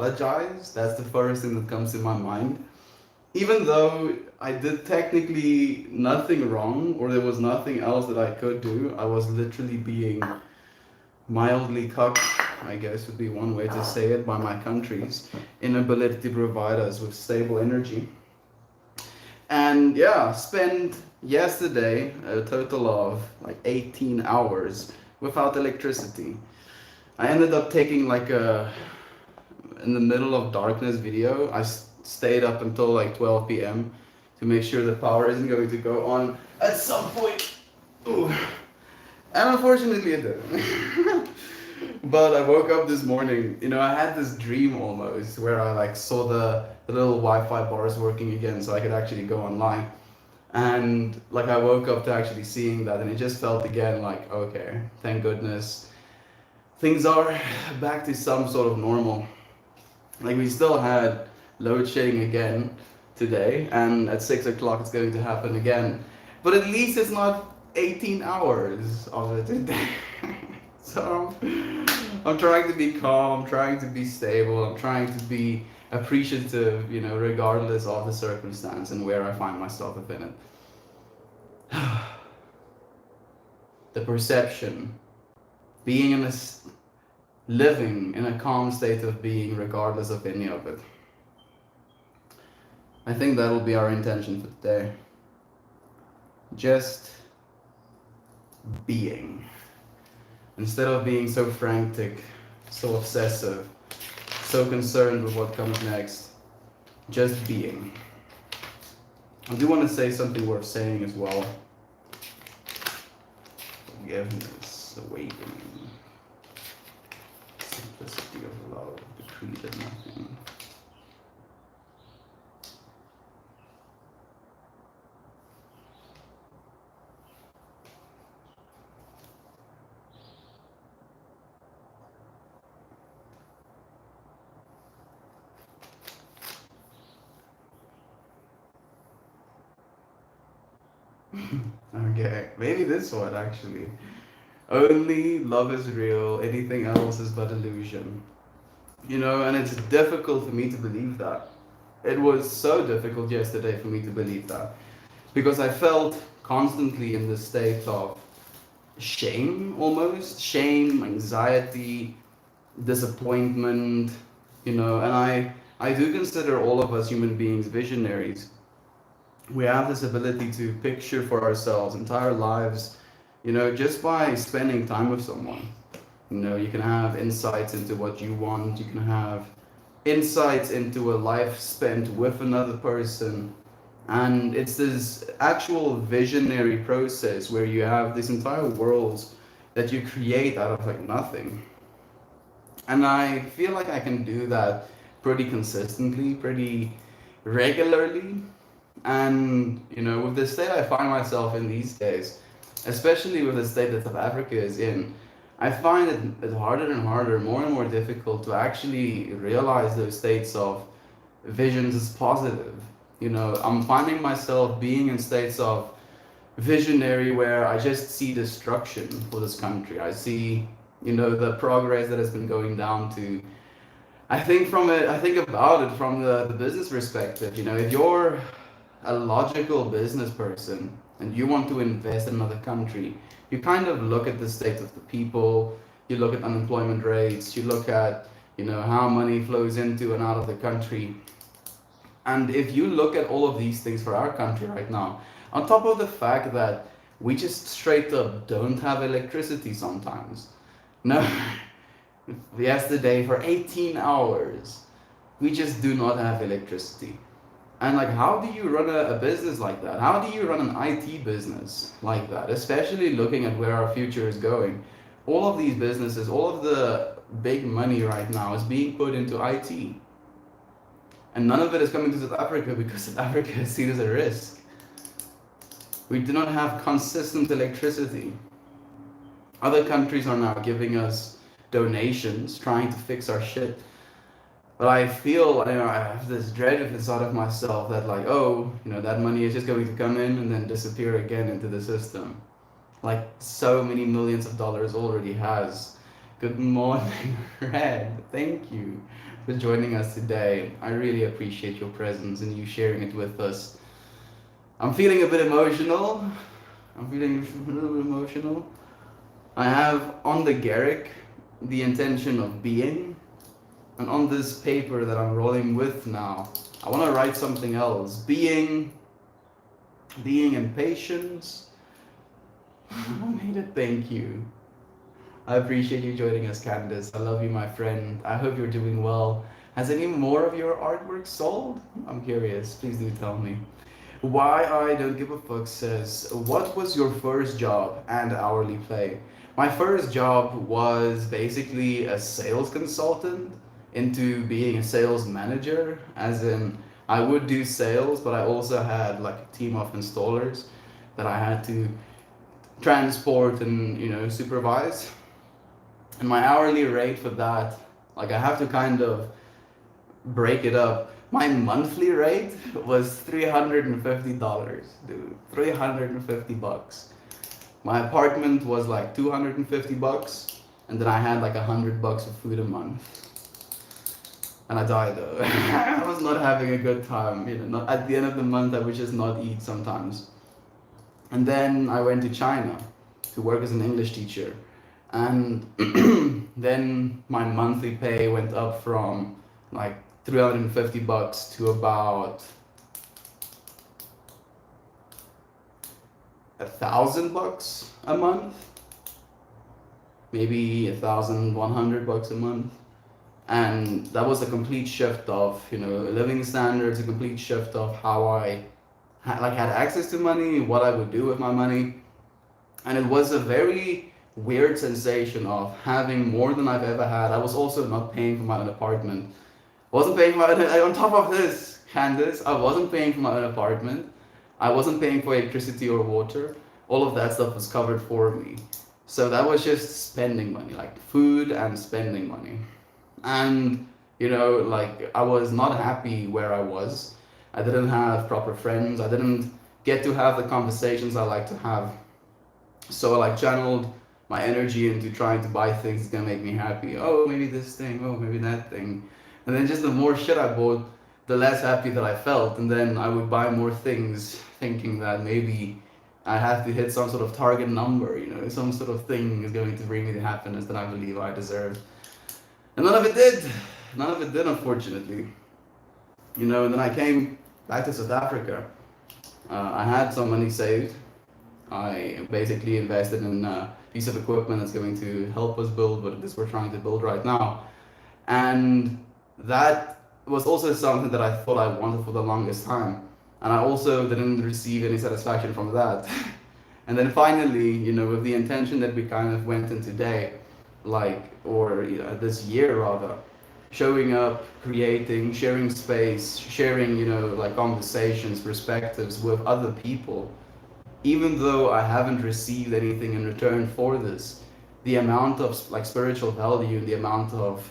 apologize. That's the first thing that comes to my mind. Even though I did technically nothing wrong, or there was nothing else that I could do, I was literally being mildly cucked, I guess would be one way to say it, by my country's inability to provide us with stable energy. And yeah, spent yesterday a total of like 18 hours without electricity. I ended up taking like a in the middle of darkness video. I stayed up until like 12 p.m. to make sure the power isn't going to go on at some point. Ooh. And unfortunately it didn't. But I woke up this morning, I had this dream almost where I like saw the little Wi-Fi bars working again so I could actually go online. And like I woke up to actually seeing that and it just felt again like, okay, thank goodness. Things are back to some sort of normal. Like we still had load shedding again today, and at 6 o'clock it's going to happen again. But at least it's not 18 hours of it today. So I'm trying to be calm, I'm trying to be stable, I'm trying to be appreciative, regardless of the circumstance and where I find myself within it. The perception, being in living in a calm state of being regardless of any of it. I think that'll be our intention for today. Just being. Instead of being so frantic, so obsessive, so concerned with what comes next, just being. I do want to say something worth saying as well. Forgiveness, awakening, simplicity of love, decreed of nothing. Okay, maybe this one actually. Only love is real, anything else is but illusion. And it's difficult for me to believe that. It was so difficult yesterday for me to believe that. Because I felt constantly in this state of shame almost. Shame, anxiety, disappointment, and I do consider all of us human beings visionaries. We have this ability to picture for ourselves entire lives, just by spending time with someone. You can have insights into what you want, you can have insights into a life spent with another person. And it's this actual visionary process where you have these entire worlds that you create out of like nothing. And I feel like I can do that pretty consistently, pretty regularly. And with the state I find myself in these days, especially with the state that South Africa is in, I find it harder and harder, more and more difficult to actually realize those states of visions as positive. I'm finding myself being in states of visionary where I just see destruction for this country. I see, the progress that has been going down to. I think about it from the business perspective. If you're a logical business person and you want to invest in another country, you kind of look at the state of the people, you look at unemployment rates, you look at, how money flows into and out of the country. And if you look at all of these things for our country right now, on top of the fact that we just straight up don't have electricity sometimes. No, yesterday for 18 hours, we just do not have electricity. And like, how do you run a business like that? How do you run an IT business like that? Especially looking at where our future is going. All of these businesses, all of the big money right now is being put into IT. And none of it is coming to South Africa because South Africa is seen as a risk. We do not have consistent electricity. Other countries are now giving us donations, trying to fix our shit. But I feel, I have this dread inside of myself that like, that money is just going to come in and then disappear again into the system. Like so many millions of dollars already has. Good morning, Red. Thank you for joining us today. I really appreciate your presence and you sharing it with us. I'm feeling a bit emotional. I'm feeling a little bit emotional. I have on the Garrick the intention of being, and on this paper that I'm rolling with now, I want to write something else. Being in patience. I made it. Thank you. I appreciate you joining us, Candace. I love you, my friend. I hope you're doing well. Has any more of your artwork sold? I'm curious. Please do tell me. Why I Don't Give a Fuck says, what was your first job and hourly pay? My first job was basically a sales consultant into being a sales manager, as in I would do sales, but I also had like a team of installers that I had to transport and supervise. And my hourly rate for that, like I have to kind of break it up. My monthly rate was $350, dude. $350. My apartment was like $250, and then I had like $100 of food a month. And I died though. I was not having a good time. Not, at the end of the month, I would just not eat sometimes. And then I went to China to work as an English teacher. And then my monthly pay went up from like $350 to about $1,000 a month, maybe $1,100 a month. And that was a complete shift of living standards, a complete shift of how I had access to money, what I would do with my money. And it was a very weird sensation of having more than I've ever had. I was also not paying for my own apartment. Wasn't paying for my own, on top of this, Candace, I wasn't paying for my own apartment. I wasn't paying for electricity or water. All of that stuff was covered for me. So that was just spending money, like food and spending money. And like I was not happy where I was. I didn't have proper friends. I didn't get to have the conversations I like to have. So I like channeled my energy into trying to buy things that's gonna make me happy. Oh, maybe this thing. Oh, maybe that thing. And then just the more shit I bought, the less happy that I felt. And then I would buy more things, thinking that maybe I have to hit some sort of target number. Some sort of thing is going to bring me the happiness that I believe I deserve. And none of it did. None of it did, unfortunately. And then I came back to South Africa. I had some money saved. I basically invested in a piece of equipment that's going to help us build what it is we're trying to build right now. And that was also something that I thought I wanted for the longest time. And I also didn't receive any satisfaction from that. And then finally, with the intention that we kind of went in today, this year rather, showing up, creating, sharing space, sharing, conversations, perspectives with other people, even though I haven't received anything in return for this, the amount of spiritual value, the amount of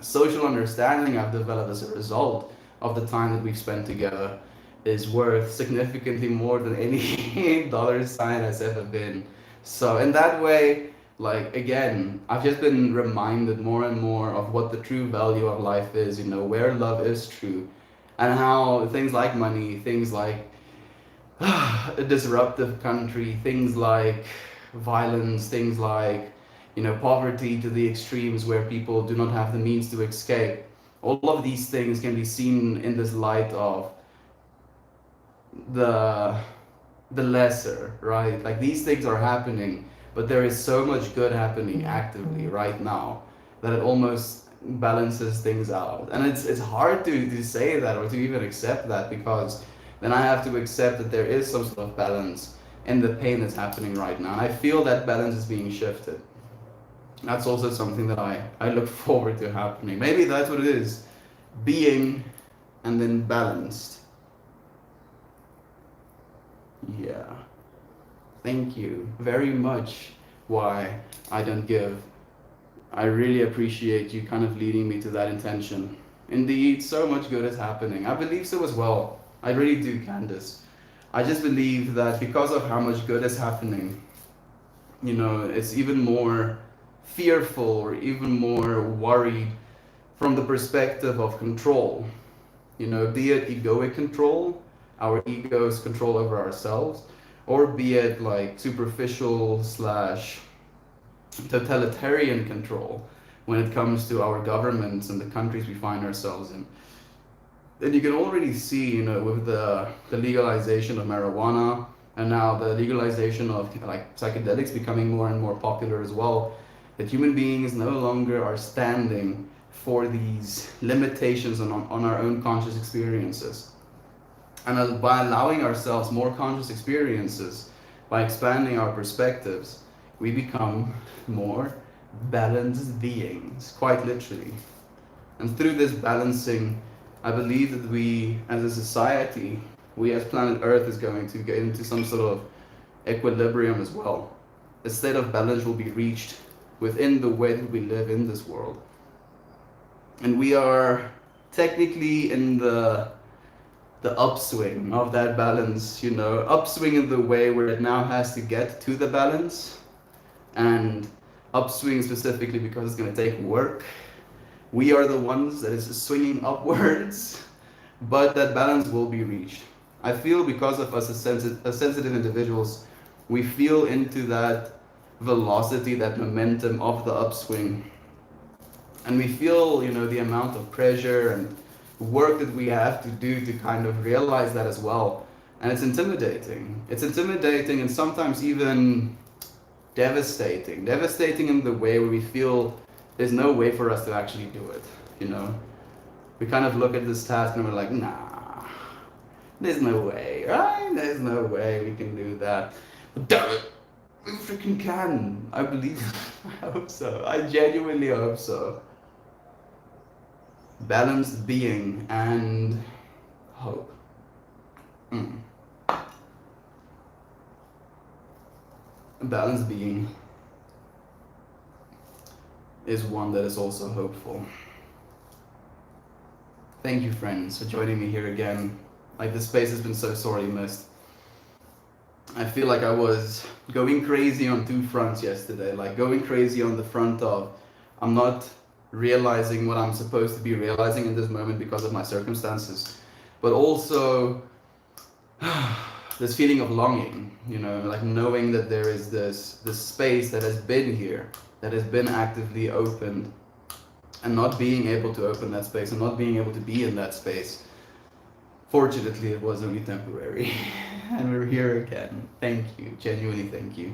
social understanding I've developed as a result of the time that we've spent together is worth significantly more than any dollar sign has ever been. So in that way, again, I've just been reminded more and more of what the true value of life is, where love is true, and how things like money, things like a disruptive country, things like violence, things like poverty to the extremes where people do not have the means to escape. All of these things can be seen in this light of the lesser, right? Like these things are happening, but there is so much good happening actively right now that it almost balances things out. And it's hard to say that or to even accept that, because then I have to accept that there is some sort of balance in the pain that's happening right now. And I feel that balance is being shifted. That's also something that I look forward to happening. Maybe that's what it is. Being and then balanced. Yeah. Thank you very much. Why I Don't Give. I really appreciate you kind of leading me to that intention. Indeed, so much good is happening. I believe so as well. I really do, Candace. I just believe that because of how much good is happening, it's even more fearful or even more worried from the perspective of control. Be it egoic control, our ego's control over ourselves, or be it like superficial slash totalitarian control when it comes to our governments and the countries we find ourselves in. And you can already see, with the legalization of marijuana and now the legalization of like psychedelics becoming more and more popular as well, that human beings no longer are standing for these limitations on our own conscious experiences. And by allowing ourselves more conscious experiences, by expanding our perspectives, we become more balanced beings, quite literally. And through this balancing, I believe that we, as a society, we as planet Earth is going to get into some sort of equilibrium as well. A state of balance will be reached within the way that we live in this world. And we are technically in the upswing of that balance, upswing in the way where it now has to get to the balance, and upswing specifically because it's going to take work. We are the ones that is swinging upwards, but that balance will be reached. I feel because of us as sensitive individuals, we feel into that velocity, that momentum of the upswing. And we feel, the amount of pressure and work that we have to do to kind of realize that as well. And it's intimidating. It's intimidating and sometimes even devastating. Devastating in the way where we feel there's no way for us to actually do it, We kind of look at this task and we're like, nah, there's no way, right? There's no way we can do that. But damn it, we freaking can. I believe, I hope so. I genuinely hope so. Balanced being and hope. A balanced being is one that is also hopeful. Thank you, friends, for joining me here again. Like, this space has been so sorely missed. I feel like I was going crazy on two fronts yesterday. Like, going crazy on the front of I'm not realizing what I'm supposed to be realizing in this moment because of my circumstances, but also this feeling of longing, like knowing that there is this space that has been here, that has been actively opened, and not being able to open that space and not being able to be in that space. Fortunately, it was only temporary, and we're here again. Thank you, genuinely thank you.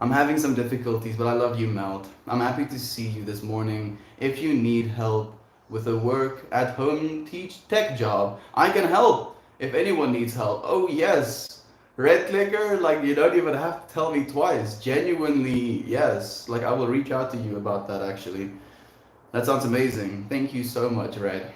I'm having some difficulties, but I love you, Melt. I'm happy to see you this morning. If you need help with a work at home tech job, I can help. If anyone needs help, oh yes, red clicker, like you don't even have to tell me twice. Genuinely, yes. Like I will reach out to you about that actually. That sounds amazing. Thank you so much, Red.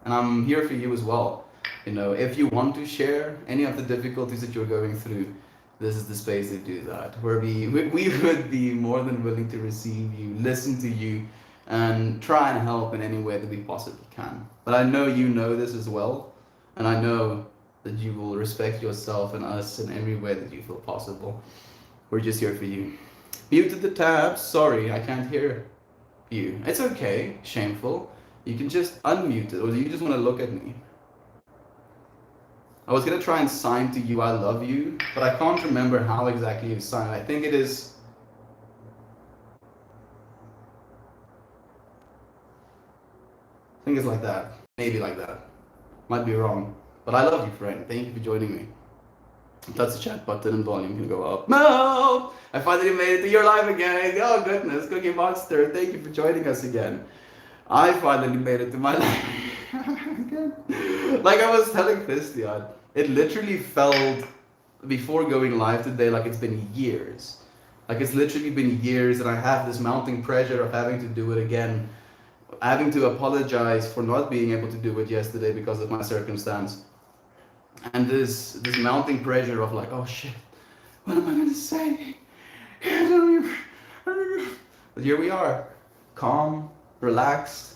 And I'm here for you as well. If you want to share any of the difficulties that you're going through, this is the space to do that. Where we would be more than willing to receive you, listen to you, and try and help in any way that we possibly can. But I know you know this as well, and I know that you will respect yourself and us in every way that you feel possible. We're just here for you. Muted the tabs. Sorry, I can't hear you. It's okay. Shameful. You can just unmute it, or do you just want to look at me? I was going to try and sign to you I love you, but I can't remember how exactly you sign. I think it is... I think it's like that. Maybe like that. Might be wrong. But I love you, friend. Thank you for joining me. Touch the chat button and volume can go up. No! I finally made it to your live again. Oh goodness, Cookie Monster. Thank you for joining us again. I finally made it to my live again. Like I was telling Christian, it literally felt before going live today like it's been years. Like it's literally been years, and I have this mounting pressure of having to do it again. Having to apologize for not being able to do it yesterday because of my circumstance. And this mounting pressure of like, oh shit, what am I gonna say? But here we are, calm, relaxed,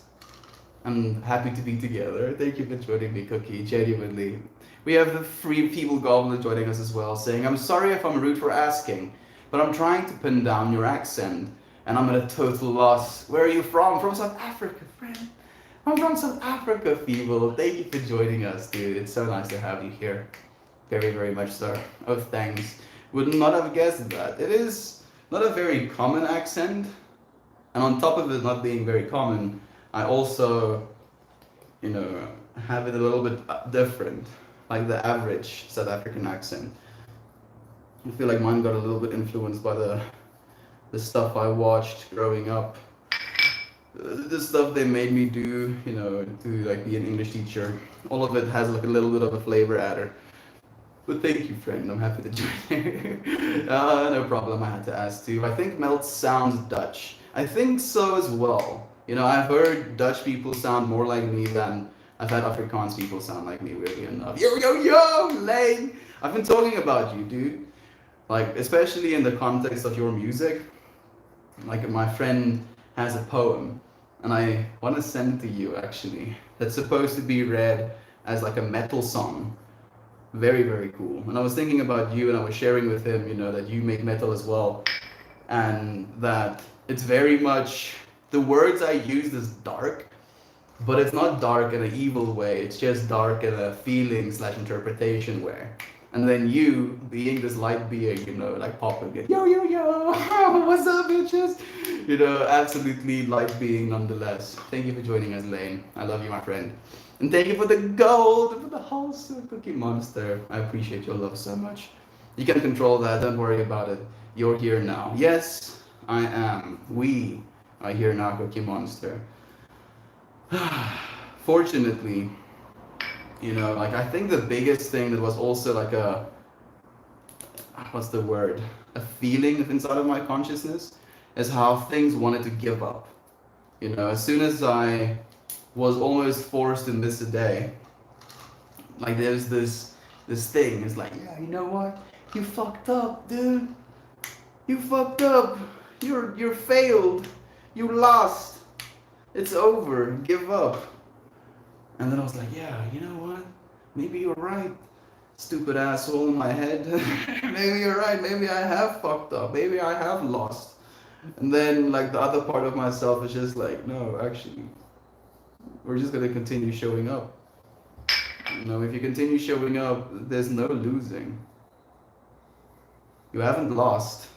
and happy to be together. Thank you for joining me, Cookie, genuinely. We have the Free People Goblin joining us as well, saying, I'm sorry if I'm rude for asking, but I'm trying to pin down your accent and I'm at a total loss. Where are you from? From South Africa, friend. I'm from South Africa, people. Thank you for joining us, dude. It's so nice to have you here. Very, very much so. Oh, thanks. Would not have guessed that. It is not a very common accent, and on top of it not being very common, I also, you know, have it a little bit different, like the average South African accent. I feel like mine got a little bit influenced by the stuff I watched growing up, the stuff they made me do, you know, to like be an English teacher. All of it has like a little bit of a flavor adder. But thank you, friend. I'm happy to join. No problem. I had to ask too. I think Melt sounds Dutch. I think so as well. You know, I've heard Dutch people sound more like me than I've had Afrikaans people sound like me, weirdly enough. Yo, yo, yo, Lane! I've been talking about you, dude. Like, especially in the context of your music. Like, my friend has a poem, and I want to send it to you, actually. That's supposed to be read as like a metal song. Very, very cool. And I was thinking about you, and I was sharing with him, you know, that you make metal as well. And that it's very much, the words I used is dark, but it's not dark in an evil way. It's just dark in a feeling slash interpretation way. And then you, being this light being, you know, like popping it, yo, yo, yo, what's up, bitches? You know, absolutely light being nonetheless. Thank you for joining us, Lane. I love you, my friend. And thank you for the gold, for the wholesome Cookie Monster. I appreciate your love so much. You can control that, don't worry about it. You're here now. Yes, I am. We are here now, Cookie Monster. Fortunately, you know, like I think the biggest thing that was also like a, what's the word? A feeling inside of my consciousness is how things wanted to give up. You know, as soon as I was almost forced to miss a day, like there's this thing, it's like, yeah, you know what? You fucked up, dude. You fucked up. You're failed. You lost. It's over. Give up. And then I was like, yeah, you know what? Maybe you're right. Stupid asshole in my head. Maybe you're right. Maybe I have fucked up. Maybe I have lost. And then like the other part of myself is just like, no, actually, we're just gonna continue showing up. You know, if you continue showing up, there's no losing. You haven't lost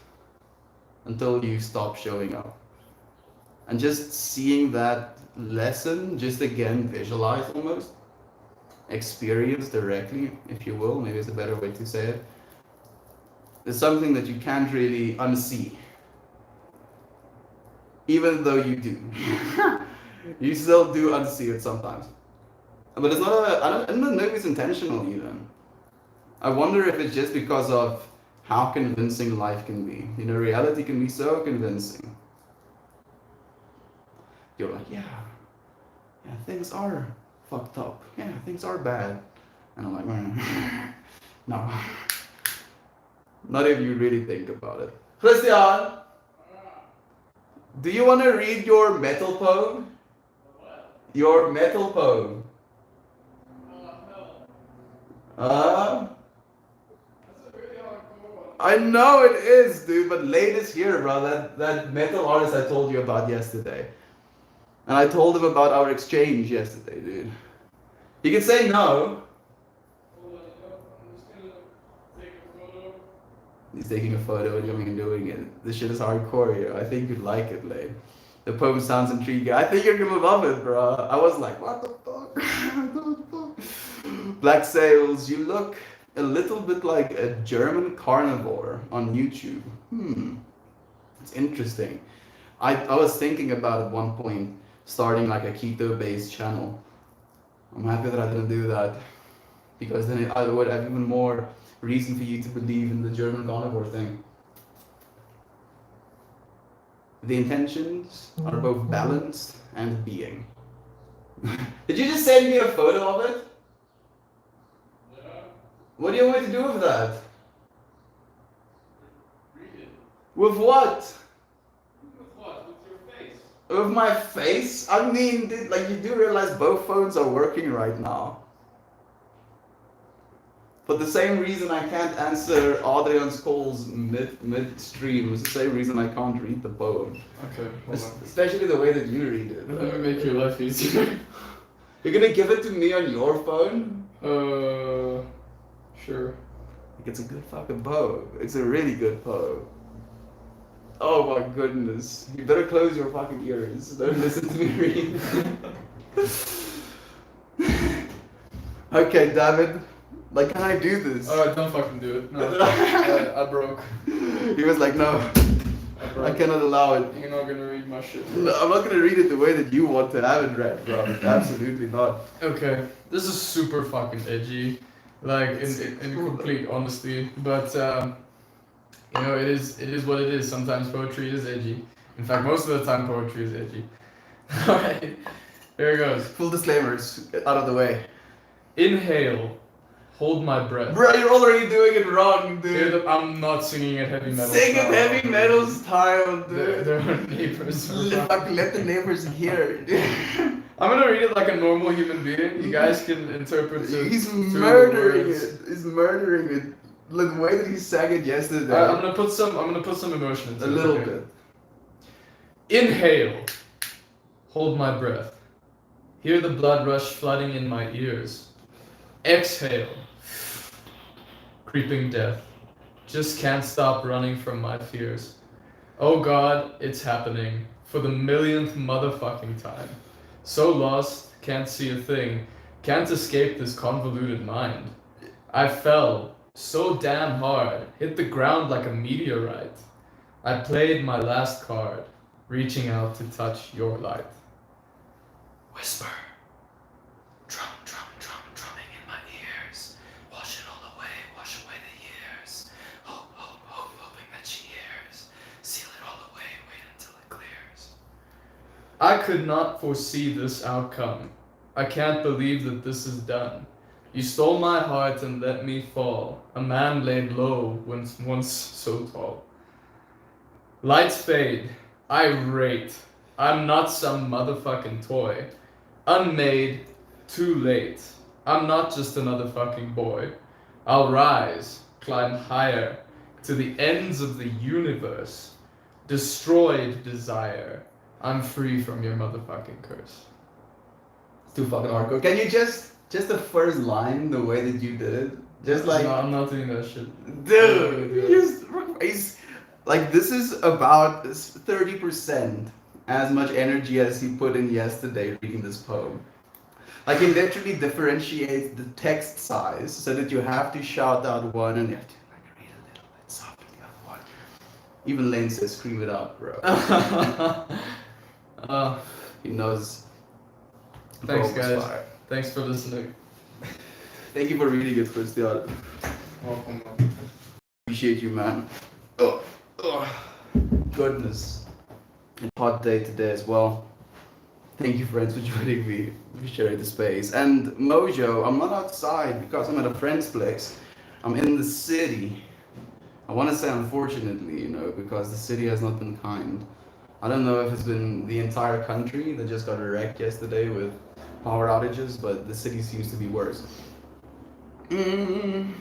until you stop showing up. And just seeing that lesson, just again visualize almost, experience directly, if you will, maybe it's a better way to say it, is something that you can't really unsee. Even though you do. You still do unsee it sometimes. But it's not I don't know if it's intentional even. I wonder if it's just because of how convincing life can be. You know, reality can be so convincing. You're like, yeah, things are fucked up. Yeah, things are bad. And I'm like, no. Not if you really think about it. Christian, do you want to read your metal poem? What? Your metal poem. No. That's a really hardcore one. I know it is, dude, but Lane is here, bro. That metal artist I told you about yesterday. And I told him about our exchange yesterday, dude. You can say no. Hold on, I'm just gonna take a photo. He's taking a photo and coming and doing it. This shit is hardcore, yo. I think you'd like it, Lane. The poem sounds intriguing. I think you're gonna love it, bro. I was like, what the fuck? What the fuck? Black Sails, you look a little bit like a German carnivore on YouTube. It's interesting. I was thinking about at one point starting like a keto-based channel. I'm happy that I didn't do that, because then I would have even more reason for you to believe in the German carnivore thing. The intentions are both balanced and being. Did you just send me a photo of it? Yeah. What do you want me to do with that? Read it. With what? With what? With your face. With my face? I mean, dude, like you do realize both phones are working right now. For the same reason I can't answer Adrian's calls midstream is the same reason I can't read the poem. Okay, hold on. Especially the way that you read it. Let me make your life easier. You're gonna give it to me on your phone? Sure. It's a good fucking poem. It's a really good poem. Oh my goodness. You better close your fucking ears. Don't listen to me read. Okay, David. Like, can I do this? Alright, don't fucking do it. No. I broke. He was like, no. I cannot allow it. You're not gonna read my shit. Bro. No, I'm not gonna read it the way that you want to have it read, bro. Absolutely not. Okay, this is super fucking edgy, like in complete honesty. But you know, it is what it is. Sometimes poetry is edgy. In fact, most of the time poetry is edgy. Alright, here it goes. Full disclaimers out of the way. Inhale, hold my breath. Bro, you're already doing it wrong, dude. I'm not singing it heavy metal. Sing it style. heavy metal style, dude. There are neighbors. Let the neighbors hear. I'm gonna read it like a normal human being. You guys can interpret it. He's through the murdering words. it. He's murdering it. Like the way that he sang it yesterday. I'm gonna put some emotion into a it. little Okay. bit. Inhale, hold my breath. Hear the blood rush flooding in my ears. Exhale, creeping death. Just can't stop running from my fears. Oh God, it's happening for the millionth motherfucking time. So lost, can't see a thing, can't escape this convoluted mind. I fell so damn hard, hit the ground like a meteorite. I played my last card, reaching out to touch your light. Whisper. Drum, drum, drum, drumming in my ears. Wash it all away, wash away the years. Hope, hope, hope, hoping that she hears. Seal it all away, wait until it clears. I could not foresee this outcome. I can't believe that this is done. You stole my heart and let me fall. A man laid low once so tall. Lights fade, irate. I'm not some motherfucking toy. Unmade, too late. I'm not just another fucking boy. I'll rise, climb higher, to the ends of the universe. Destroyed desire. I'm free from your motherfucking curse. It's too fucking hardcore. Can you just the first line, the way that you did it? Just like, No, I'm not doing that shit. dude, you just it's, like this is about 30% as much energy as he put in yesterday reading this poem. Like he literally differentiates the text size so that you have to shout out one and you have to like read a little bit softer the other one. Even Lane says scream it out, bro. He knows. Thanks, Bro was guys. fire. Thanks for listening. Thank you for reading it, Christian. Welcome. Appreciate you, man. Oh, goodness. It's a hot day today as well. Thank you, friends, for joining me, for sharing the space. And Mojo, I'm not outside because I'm at a friend's place. I'm in the city. I want to say unfortunately, because the city has not been kind. I don't know if it's been the entire country that just got wrecked yesterday with power outages, but the city seems to be worse. Can't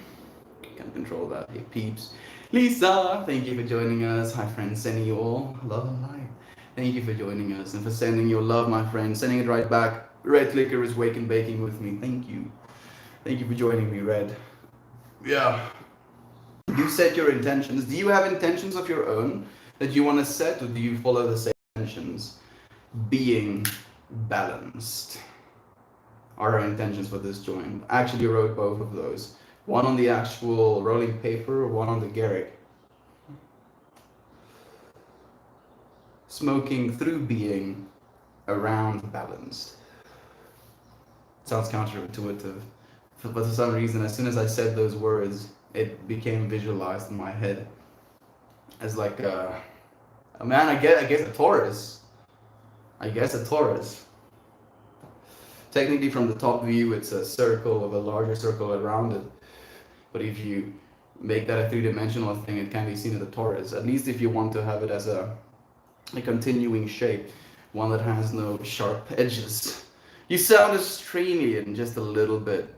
control that. Hey, peeps. Lisa, thank you for joining us. Hi, friends. Sending you all love and light. Thank you for joining us and for sending your love, my friend. Sending it right back. Red Clicker is wake and baking with me. Thank you. Thank you for joining me, Red. Yeah. You set your intentions. Do you have intentions of your own that you want to set, or do you follow the same intentions? Being balanced are our intentions for this joint. I actually wrote both of those. One on the actual rolling paper, one on the Garrick. Smoking through being around balanced. Sounds counterintuitive, but for some reason, as soon as I said those words, it became visualized in my head as like a man. I guess a Taurus. I guess a Taurus. Technically, from the top view, it's a circle with a larger circle around it. But if you make that a three-dimensional thing, it can be seen as a Taurus. At least if you want to have it as a continuing shape, one that has no sharp edges. You sound Australian just a little bit.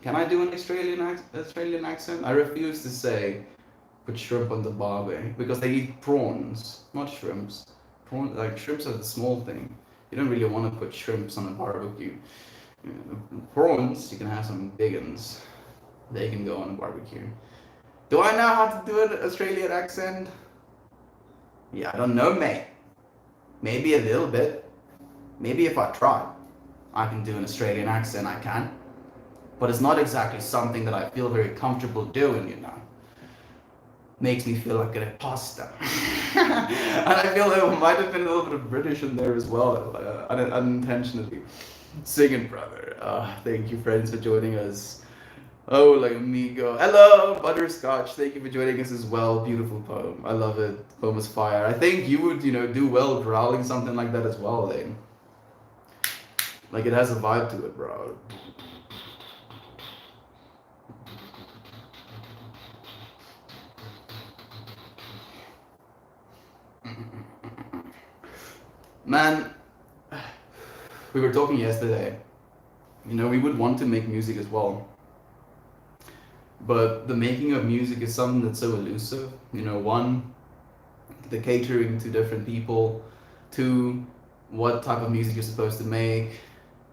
Can I do an Australian accent? I refuse to say put shrimp on the barbie because they eat prawns, not shrimps. Like shrimps are the small thing. You don't really want to put shrimps on a barbecue. Prawns, you can have some big ones. They can go on a barbecue. Do I know how to do an Australian accent? Yeah, I don't know, mate. Maybe a little bit. Maybe if I try, I can do an Australian accent, I can. But it's not exactly something that I feel very comfortable doing, you know. Makes me feel like an imposter. And I feel there might have been a little bit of British in there as well, unintentionally. Singing, brother. Thank you, friends, for joining us. Oh, like amigo. Hello, Butterscotch. Thank you for joining us as well. Beautiful poem. I love it. Poem is fire. I think you would, do well growling something like that as well, then. Like it has a vibe to it, bro. Man, we were talking yesterday. We would want to make music as well. But the making of music is something that's so elusive. One, the catering to different people. Two, what type of music you're supposed to make.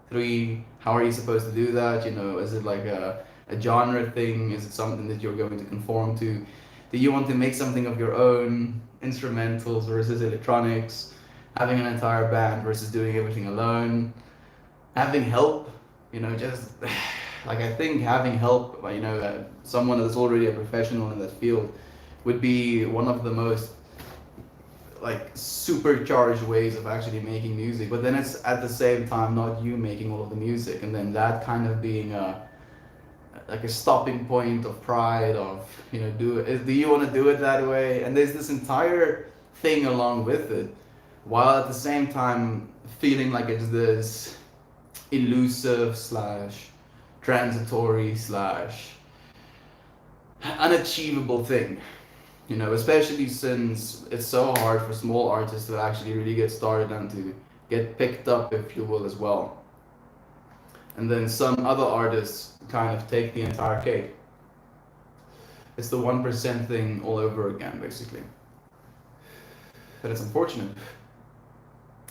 Three, how are you supposed to do that? Is it like a genre thing? Is it something that you're going to conform to? Do you want to make something of your own? Instrumentals versus electronics? Having an entire band versus doing everything alone? Having help? Just like I think having help, someone that's already a professional in that field would be one of the most like supercharged ways of actually making music. But then it's at the same time not you making all of the music, and then that kind of being a stopping point of pride of do you want to do it that way? And there's this entire thing along with it, while at the same time feeling like it's this elusive slash transitory slash unachievable thing, especially since it's so hard for small artists to actually really get started and to get picked up, if you will, as well. And then some other artists kind of take the entire cake. It's the 1% thing all over again, basically. But it's unfortunate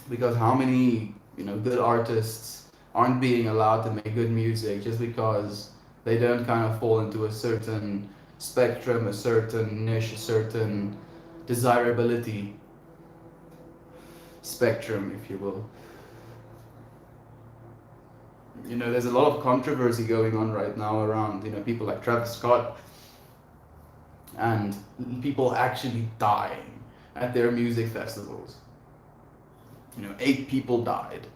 because how many good artists aren't being allowed to make good music just because they don't kind of fall into a certain spectrum, a certain niche, a certain desirability spectrum, if you will. There's a lot of controversy going on right now around, people like Travis Scott and people actually dying at their music festivals. 8 people died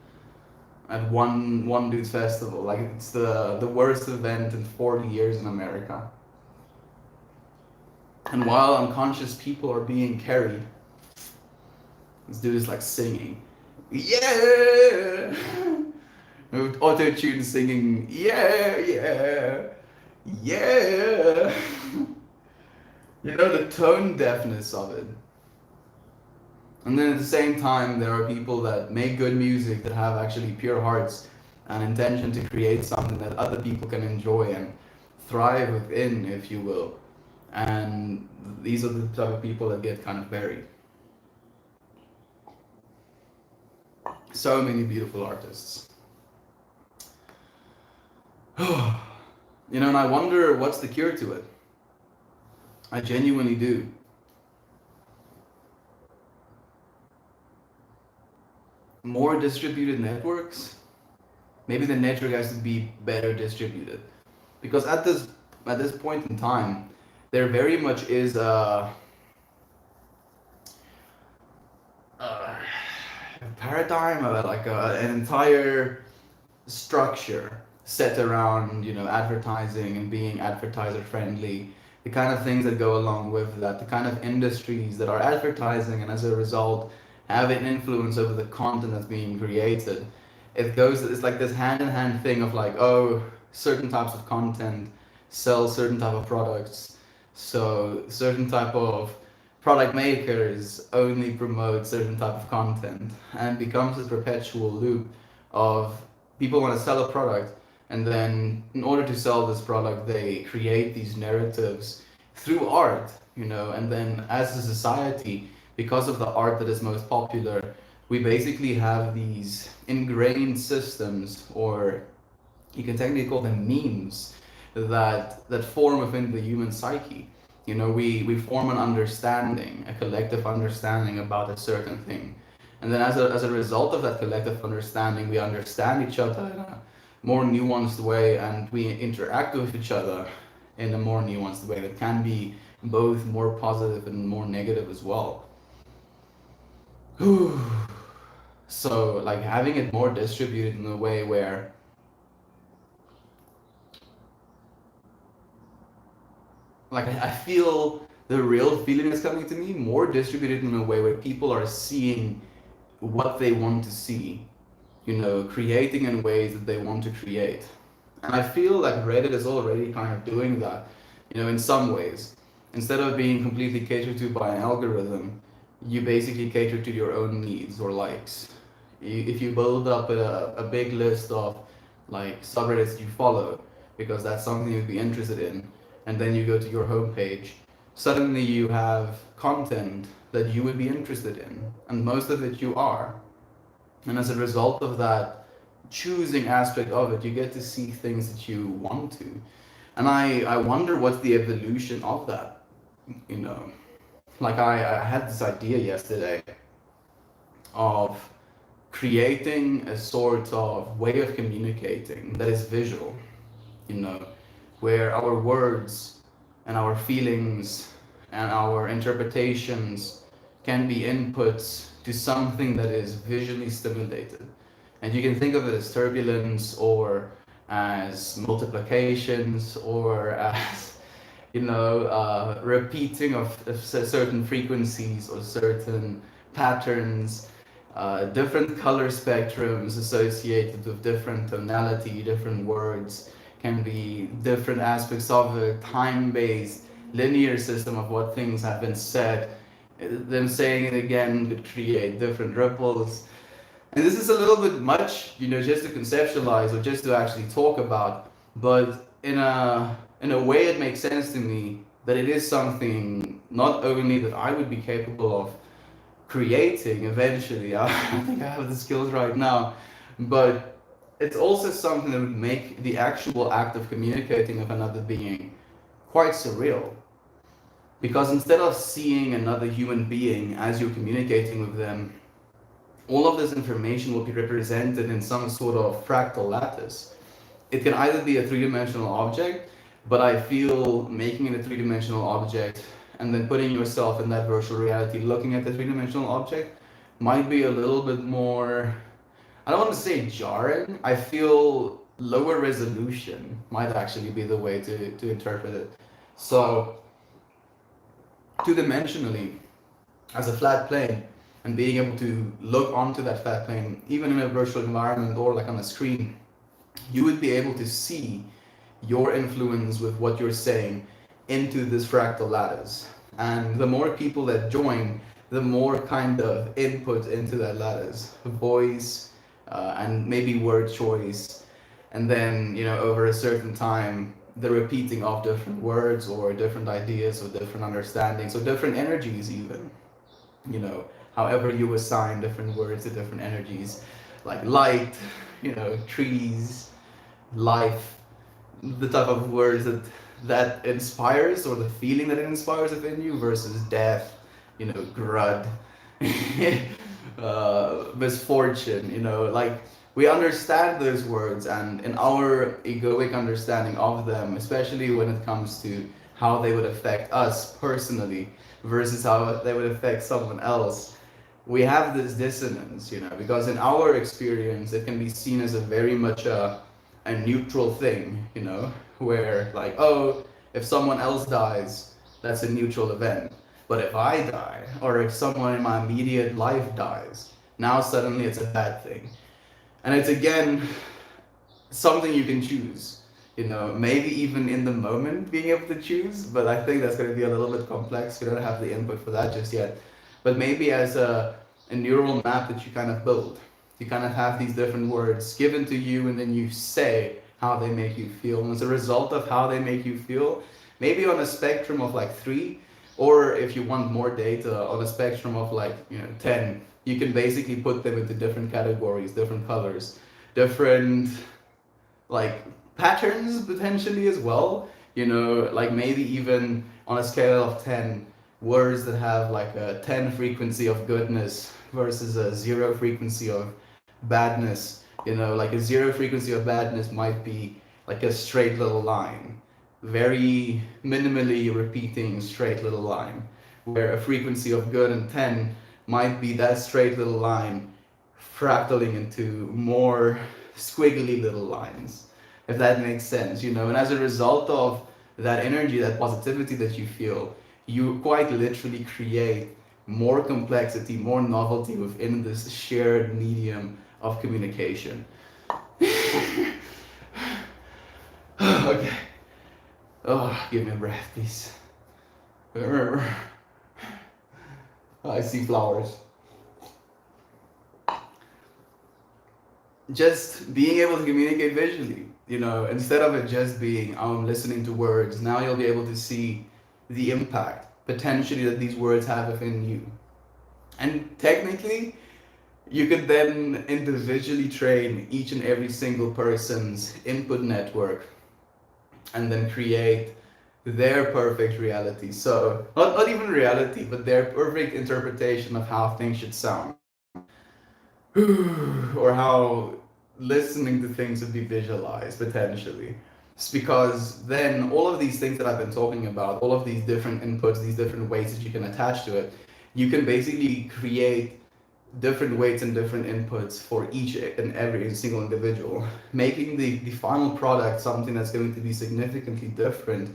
at one dude's festival. Like it's the worst event in 40 years in America. And while unconscious people are being carried, this dude is like singing, yeah, with auto-tune singing, yeah, yeah, yeah. The tone deafness of it. And then at the same time, there are people that make good music that have actually pure hearts and intention to create something that other people can enjoy and thrive within, if you will. And these are the type of people that get kind of buried. So many beautiful artists. And I wonder what's the cure to it. I genuinely do. More distributed networks. Maybe the network has to be better distributed, because at this point in time, there very much is a paradigm of an entire structure set around advertising and being advertiser friendly, the kind of things that go along with that, the kind of industries that are advertising and as a result have an influence over the content that's being created. It's like this hand-in-hand thing of like, oh, certain types of content sell certain type of products, so certain type of product makers only promote certain type of content, and becomes this perpetual loop of people want to sell a product, And then in order to sell this product, they create these narratives through art, and then as a society, because of the art that is most popular, we basically have these ingrained systems, or you can technically call them memes, that form within the human psyche. We form an understanding, a collective understanding about a certain thing. And then as a result of that collective understanding, we understand each other in a more nuanced way, and we interact with each other in a more nuanced way that can be both more positive and more negative as well. So, like, having it more distributed in a way where, like, I feel the real feeling is coming to me more distributed in a way where people are seeing what they want to see, creating in ways that they want to create. And I feel like Reddit is already kind of doing that, in some ways. Instead of being completely catered to by an algorithm, you basically cater to your own needs or likes. If you build up a big list of like subreddits you follow, because that's something you'd be interested in, and then you go to your homepage, suddenly you have content that you would be interested in, and most of it you are. And as a result of that choosing aspect of it, you get to see things that you want to. And I wonder what's the evolution of that, you know. Like I had this idea yesterday of creating a sort of way of communicating that is visual, where our words and our feelings and our interpretations can be inputs to something that is visually stimulated. And you can think of it as turbulence, or as multiplications, or as, repeating of certain frequencies or certain patterns, different color spectrums associated with different tonality, different words, can be different aspects of a time-based linear system of what things have been said. Them saying it again could create different ripples. And this is a little bit much, just to conceptualize or just to actually talk about, but in a way it makes sense to me that it is something not only that I would be capable of creating eventually. I don't think I have the skills right now, but it's also something that would make the actual act of communicating with another being quite surreal. Because instead of seeing another human being as you're communicating with them, all of this information will be represented in some sort of fractal lattice. It can either be a three-dimensional object, but I feel making it a three-dimensional object and then putting yourself in that virtual reality, looking at the three-dimensional object, might be a little bit more, I don't want to say jarring. I feel lower resolution might actually be the way to interpret it. So, two-dimensionally, as a flat plane, and being able to look onto that flat plane, even in a virtual environment or like on a screen, you would be able to see your influence with what you're saying into this fractal lattice. And the more people that join, the more kind of input into that lattice, voice, and maybe word choice. And then, over a certain time, the repeating of different words or different ideas or different understandings or different energies even, however you assign different words to different energies, like light, trees, life, the type of words that inspires, or the feeling that it inspires within you, versus death, grud, misfortune, like we understand those words, and in our egoic understanding of them, especially when it comes to how they would affect us personally versus how they would affect someone else, we have this dissonance, because in our experience it can be seen as a very much a neutral thing, where like, oh, if someone else dies, that's a neutral event. But if I die, or if someone in my immediate life dies, now suddenly it's a bad thing. And it's again something you can choose, maybe even in the moment being able to choose, but I think that's going to be a little bit complex. We don't have the input for that just yet. But maybe as a neural map that you kind of build, you kind of have these different words given to you, and then you say how they make you feel. And as a result of how they make you feel, maybe on a spectrum of like 3, or if you want more data, on a spectrum of like 10, you can basically put them into different categories, different colors, different like patterns potentially as well. Like maybe even on a scale of 10, words that have like a 10 frequency of goodness versus a 0 frequency of badness. Like a 0 frequency of badness might be like a straight little line, very minimally repeating straight little line, where a frequency of good and 10 might be that straight little line fractaling into more squiggly little lines, if that makes sense. And as a result of that energy, that positivity that you feel, you quite literally create more complexity, more novelty within this shared medium of communication. Okay. Oh, give me a breath, please. I see flowers. Just being able to communicate visually, instead of it just being, I'm listening to words, now you'll be able to see the impact potentially that these words have within you. And technically, you could then individually train each and every single person's input network and then create their perfect reality. So, not even reality, but their perfect interpretation of how things should sound. Or how listening to things would be visualized potentially. It's because then all of these things that I've been talking about, all of these different inputs, these different weights that you can attach to it, you can basically create different weights and different inputs for each and every single individual, making the final product something that's going to be significantly different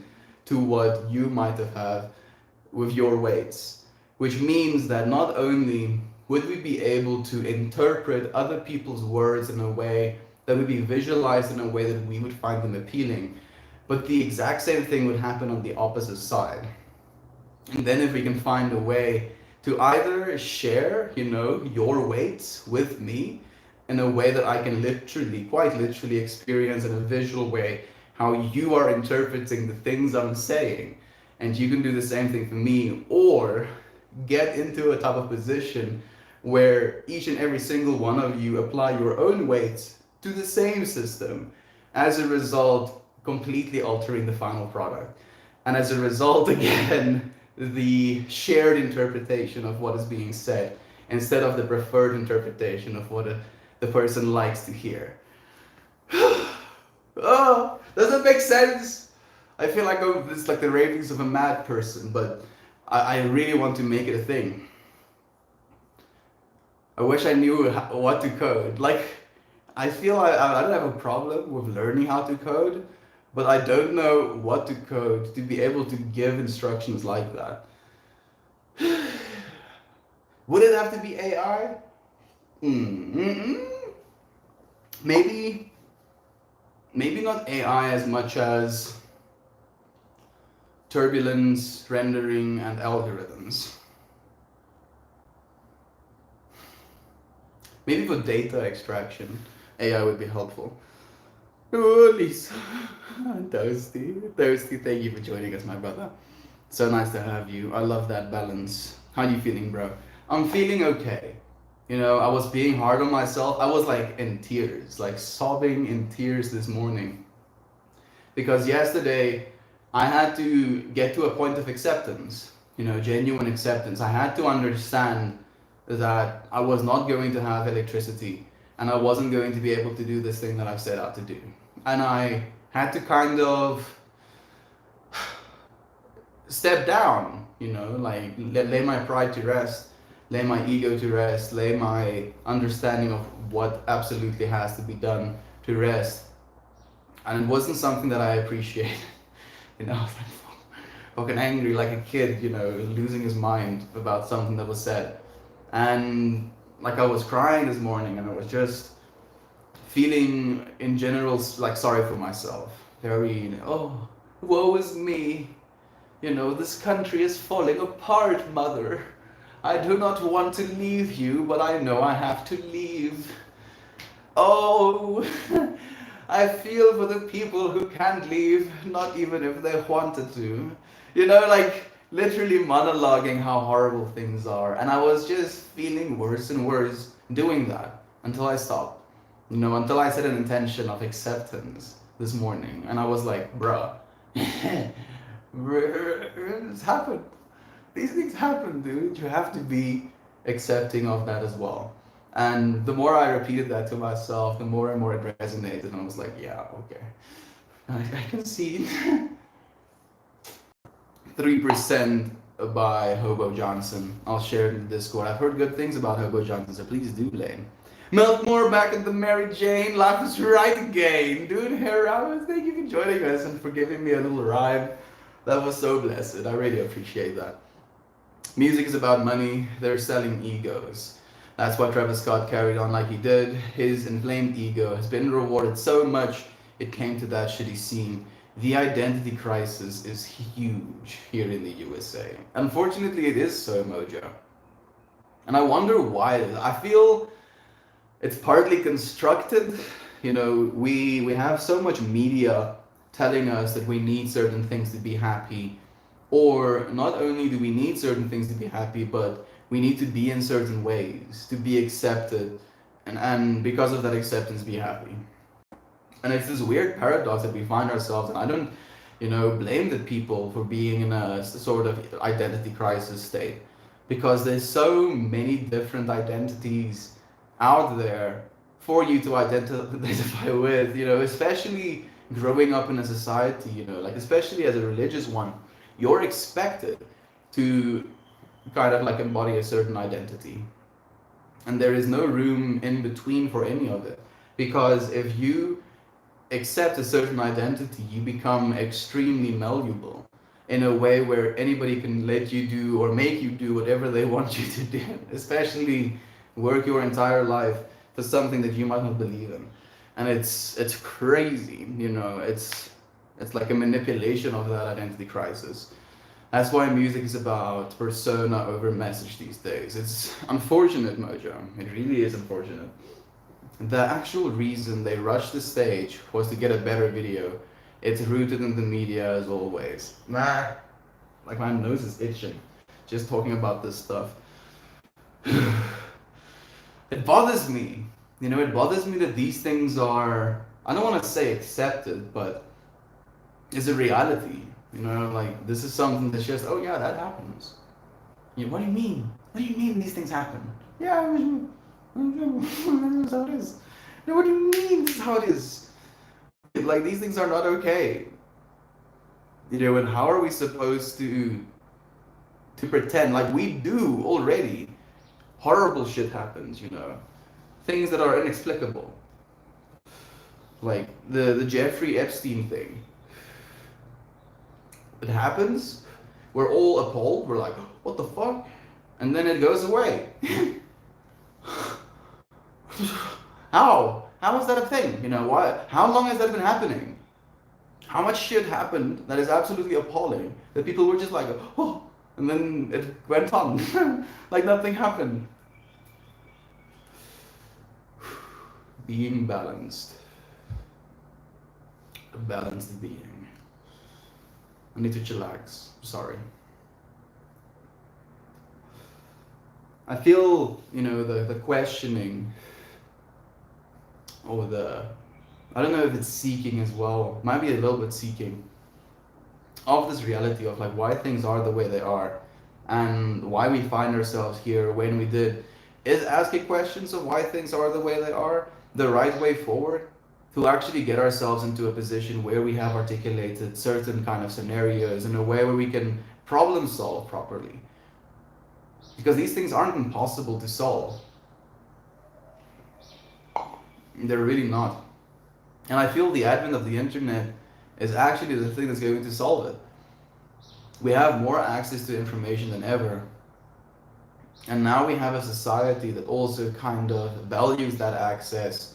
to what you might have had with your weights. Which means that not only would we be able to interpret other people's words in a way that would be visualized in a way that we would find them appealing, but the exact same thing would happen on the opposite side. And then if we can find a way to either share, your weights with me in a way that I can literally, quite literally experience in a visual way how you are interpreting the things I'm saying, and you can do the same thing for me, or get into a type of position where each and every single one of you apply your own weights to the same system, as a result completely altering the final product, and as a result again the shared interpretation of what is being said instead of the preferred interpretation of what the person likes to hear. Oh, does that make sense? I feel like it's like the ravings of a mad person, but I really want to make it a thing. I wish I knew what to code. Like, I feel I don't have a problem with learning how to code, but I don't know what to code to be able to give instructions like that. Would it have to be AI? Maybe not AI as much as turbulence, rendering, and algorithms. Maybe for data extraction, AI would be helpful. Oh, Lisa. Toasty, thank you for joining us, my brother. So nice to have you. I love that balance. How you feeling, bro? I'm feeling okay. I was being hard on myself. I was like in tears, like sobbing in tears this morning. Because yesterday, I had to get to a point of acceptance, genuine acceptance. I had to understand that I was not going to have electricity and I wasn't going to be able to do this thing that I've set out to do. And I had to kind of step down, like lay my pride to rest, lay my ego to rest, lay my understanding of what absolutely has to be done to rest. And it wasn't something that I appreciated. I was like fucking angry like a kid, losing his mind about something that was said. And like I was crying this morning and I was just feeling in general like sorry for myself. Very, oh, woe is me. This country is falling apart, mother. I do not want to leave you, but I know I have to leave. Oh, I feel for the people who can't leave, not even if they wanted to. You know, like literally monologuing how horrible things are. And I was just feeling worse and worse doing that until I stopped. You know, until I set an intention of acceptance this morning. And I was like, bruh, it's happened. These things happen, dude. You have to be accepting of that as well. And the more I repeated that to myself, the more and more it resonated. And I was like, yeah, okay. I can see 3% by Hobo Johnson. I'll share it in the Discord. I've heard good things about Hobo Johnson, so please do, Lane. Meltmore back at the Mary Jane. Life is right again. Dude, Hera, thank you for joining us and for giving me a little rhyme. That was so blessed. I really appreciate that. Music is about money. They're selling egos. That's why Travis Scott carried on like he did. His inflamed ego has been rewarded so much it came to that shitty scene. The identity crisis is huge here in the USA. Unfortunately, it is so, Mojo. And I wonder why. I feel it's partly constructed. You know, we have so much media telling us that we need certain things to be happy. Or not only do we need certain things to be happy, but we need to be in certain ways to be accepted. And because of that acceptance, be happy. And it's this weird paradox that we find ourselves in. I don't, blame the people for being in a sort of identity crisis state, because there's so many different identities out there for you to identify with, especially growing up in a society, like especially as a religious one, you're expected to kind of like embody a certain identity. And there is no room in between for any of it. Because if you accept a certain identity, you become extremely malleable in a way where anybody can let you do or make you do whatever they want you to do, especially work your entire life for something that you might not believe in. And it's crazy, it's like a manipulation of that identity crisis. That's why music is about persona over message these days. It's unfortunate, Mojo. It really is unfortunate. The actual reason they rushed the stage was to get a better video. It's rooted in the media as always. Like my nose is itching just talking about this stuff. It bothers me. It bothers me that these things are, I don't want to say accepted, but it's a reality. Like this is something that's just, oh yeah, that happens. What do you mean? What do you mean these things happen? Yeah, this is how it is. No, what do you mean this is how it is? Like these things are not okay. And how are we supposed to pretend like we do already? Horrible shit happens, things that are inexplicable. Like the Jeffrey Epstein thing. It happens, we're all appalled, we're like, what the fuck? And then it goes away. How? How is that a thing? Why? How long has that been happening? How much shit happened that is absolutely appalling that people were just like, oh, and then it went on. Like nothing happened. Being balanced. A balanced being. I need to chillax. Sorry. I feel, the questioning or I don't know if it's seeking as well, might be a little bit seeking of this reality of like why things are the way they are and why we find ourselves here when we did, is asking questions of why things are the way they are the right way forward to actually get ourselves into a position where we have articulated certain kind of scenarios in a way where we can problem solve properly. Because these things aren't impossible to solve. They're really not. And I feel the advent of the internet is actually the thing that's going to solve it. We have more access to information than ever. And now we have a society that also kind of values that access,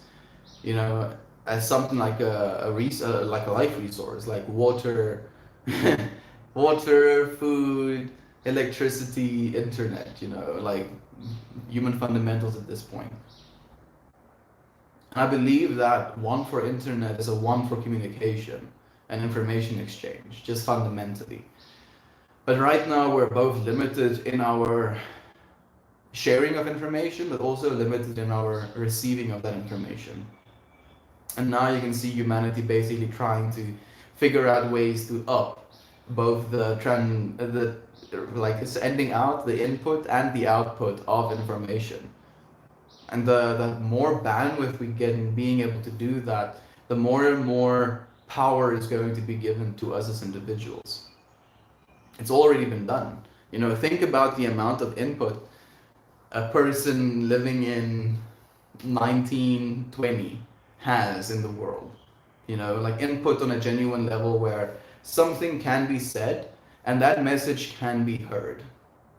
as something like a life resource, like water, water, food, electricity, internet, like human fundamentals at this point. I believe that one for internet is a one for communication and information exchange, just fundamentally. But right now we're both limited in our sharing of information, but also limited in our receiving of that information. And now you can see humanity basically trying to figure out ways to up both the like sending out the input and the output of information. And the more bandwidth we get in being able to do that, the more and more power is going to be given to us as individuals. It's already been done. You know, think about the amount of input a person living in 1920 has in the world. You know, like input on a genuine level where something can be said and that message can be heard,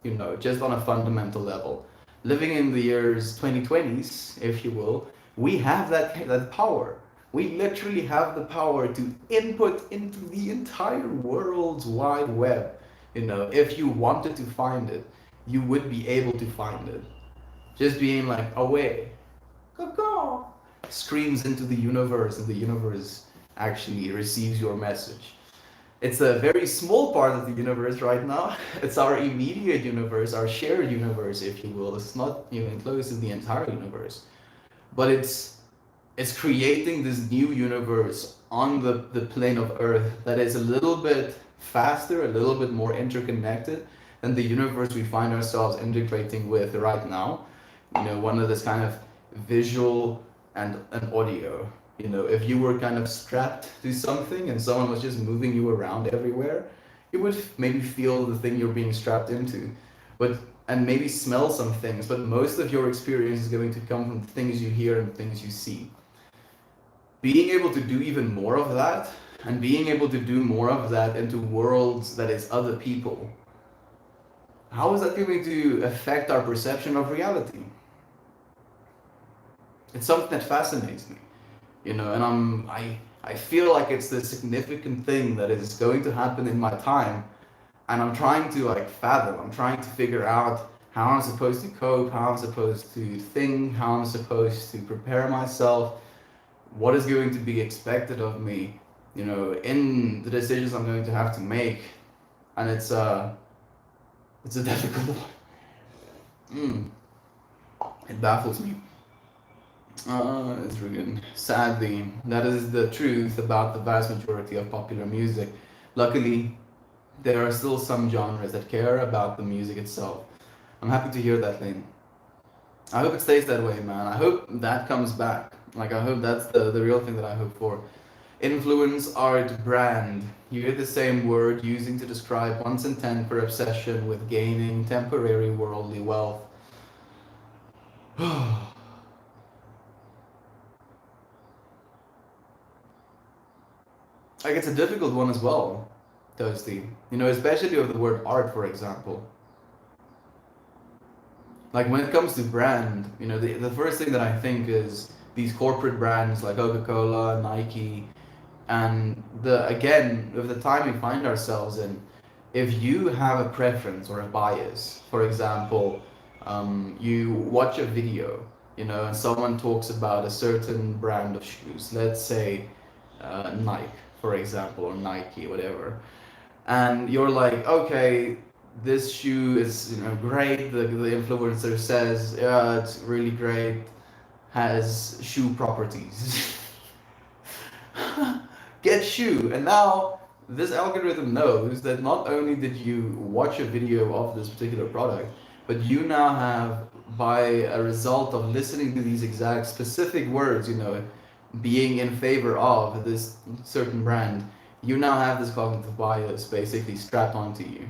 you know, just on a fundamental level. Living in the years 2020s, if you will, we have that power. We literally have the power to input into the entire world's wide web. You know, if you wanted to find it, you would be able to find it. Just being like, away, caw, screams into the universe, and the universe actually receives your message. It's a very small part of the universe right now. It's our immediate universe, our shared universe, if you will. It's not even close to the entire universe. But it's creating this new universe on the plane of Earth that is a little bit faster, a little bit more interconnected than the universe we find ourselves integrating with right now. You know, one of this kind of visual and audio. You know, if you were kind of strapped to something and someone was just moving you around everywhere, you would maybe feel the thing you're being strapped into, and maybe smell some things. But most of your experience is going to come from things you hear and things you see. Being able to do even more of that, and being able to do more of that into worlds that is other people, how is that going to affect our perception of reality? It's something that fascinates me, you know, and I feel like it's the significant thing that is going to happen in my time, and I'm trying to like fathom, I'm trying to figure out how I'm supposed to cope, how I'm supposed to think, how I'm supposed to prepare myself, what is going to be expected of me, you know, in the decisions I'm going to have to make, and it's a difficult one. It baffles me. It's friggin' sadly, that is the truth about the vast majority of popular music. Luckily, there are still some genres that care about the music itself. I'm happy to hear that, Lane. I hope it stays that way, man. I hope that comes back. Like, I hope that's the real thing that I hope for. Influence, art, brand. You hear the same word using to describe one's intent for obsession with gaining temporary worldly wealth. Like, it's a difficult one as well, Toasty. You know, especially with the word art, for example. Like, when it comes to brand, you know, the first thing that I think is these corporate brands like Coca-Cola, Nike, and again, with the time we find ourselves in, if you have a preference or a bias, for example, you watch a video, you know, and someone talks about a certain brand of shoes, let's say Nike, for example, or Nike, whatever, and you're like, okay, this shoe is, you know, great. The influencer says, yeah, it's really great, has shoe properties. Get shoe, and now this algorithm knows that not only did you watch a video of this particular product, but you now have, by a result of listening to these exact specific words, you know, being in favor of this certain brand, you now have this cognitive bias basically strapped onto you.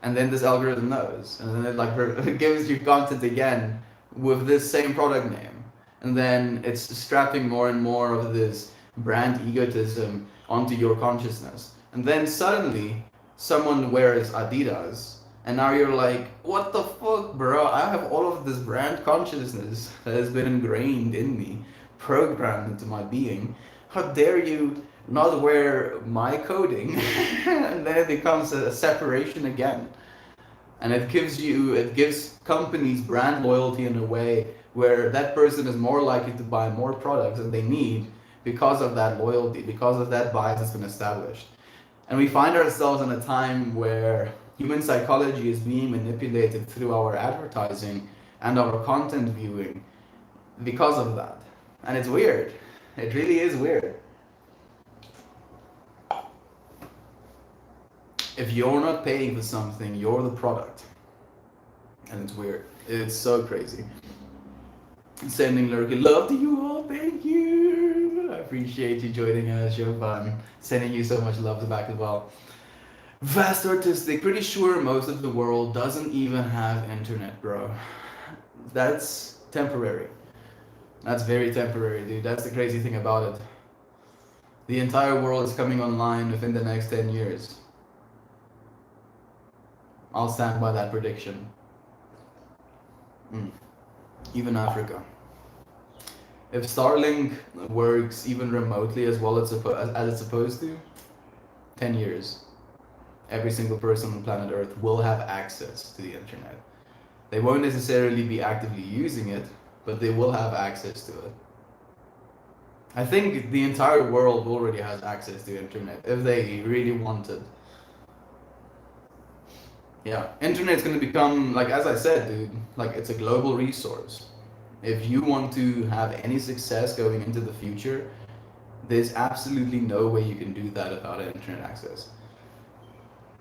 And then this algorithm knows, and then it gives you content again with this same product name. And then it's strapping more and more of this brand egotism onto your consciousness. And then suddenly someone wears Adidas, and now you're like, what the fuck, bro? I have all of this brand consciousness that has been ingrained in me, programmed into my being. How dare you not wear my coding? And then it becomes a separation again. And it gives companies brand loyalty in a way where that person is more likely to buy more products than they need because of that loyalty, because of that bias that's been established. And we find ourselves in a time where human psychology is being manipulated through our advertising and our content viewing because of that. And it's weird. It really is weird. If you're not paying for something, you're the product. And it's weird. It's so crazy. Sending Lurky love to you all. Thank you. I appreciate you joining us. You're fun. Sending you so much love back as well. Vast Artistic. Pretty sure most of the world doesn't even have internet, bro. That's temporary. That's very temporary, dude. That's the crazy thing about it. The entire world is coming online within the next 10 years. I'll stand by that prediction. Even Africa. If Starlink works even remotely as well as it's supposed to, 10 years, every single person on planet Earth will have access to the internet. They won't necessarily be actively using it, but they will have access to it. I think the entire world already has access to the internet if they really wanted. Yeah, internet's gonna become, like, as I said, dude, like, it's a global resource. If you want to have any success going into the future, there's absolutely no way you can do that without internet access.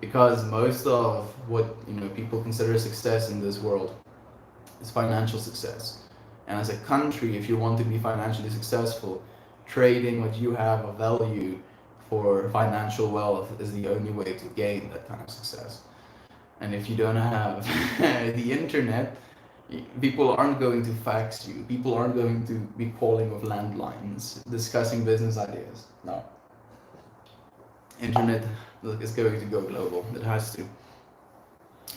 Because most of what people consider success in this world is financial success. And as a country, if you want to be financially successful, trading what you have of value for financial wealth is the only way to gain that kind of success. And if you don't have the internet, people aren't going to fax you. People aren't going to be calling with landlines, discussing business ideas. No. Internet is going to go global. It has to.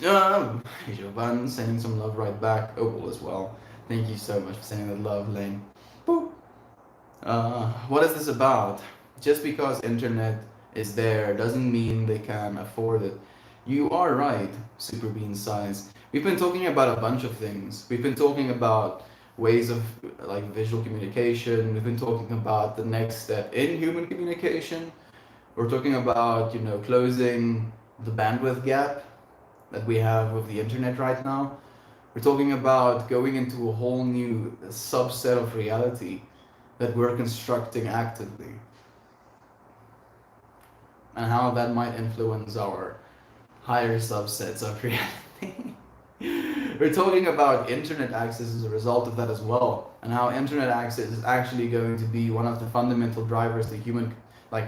Jovan sending some love right back. Opal as well. Thank you so much for sending that love, Lane. Boop. What is this about? Just because internet is there doesn't mean they can afford it. You are right, Super Bean Science. We've been talking about a bunch of things. We've been talking about ways of like visual communication. We've been talking about the next step in human communication. We're talking about, closing the bandwidth gap that we have with the internet right now. We're talking about going into a whole new subset of reality that we're constructing actively, and how that might influence our higher subsets of reality. We're talking about internet access as a result of that as well, and how internet access is actually going to be one of the fundamental drivers to human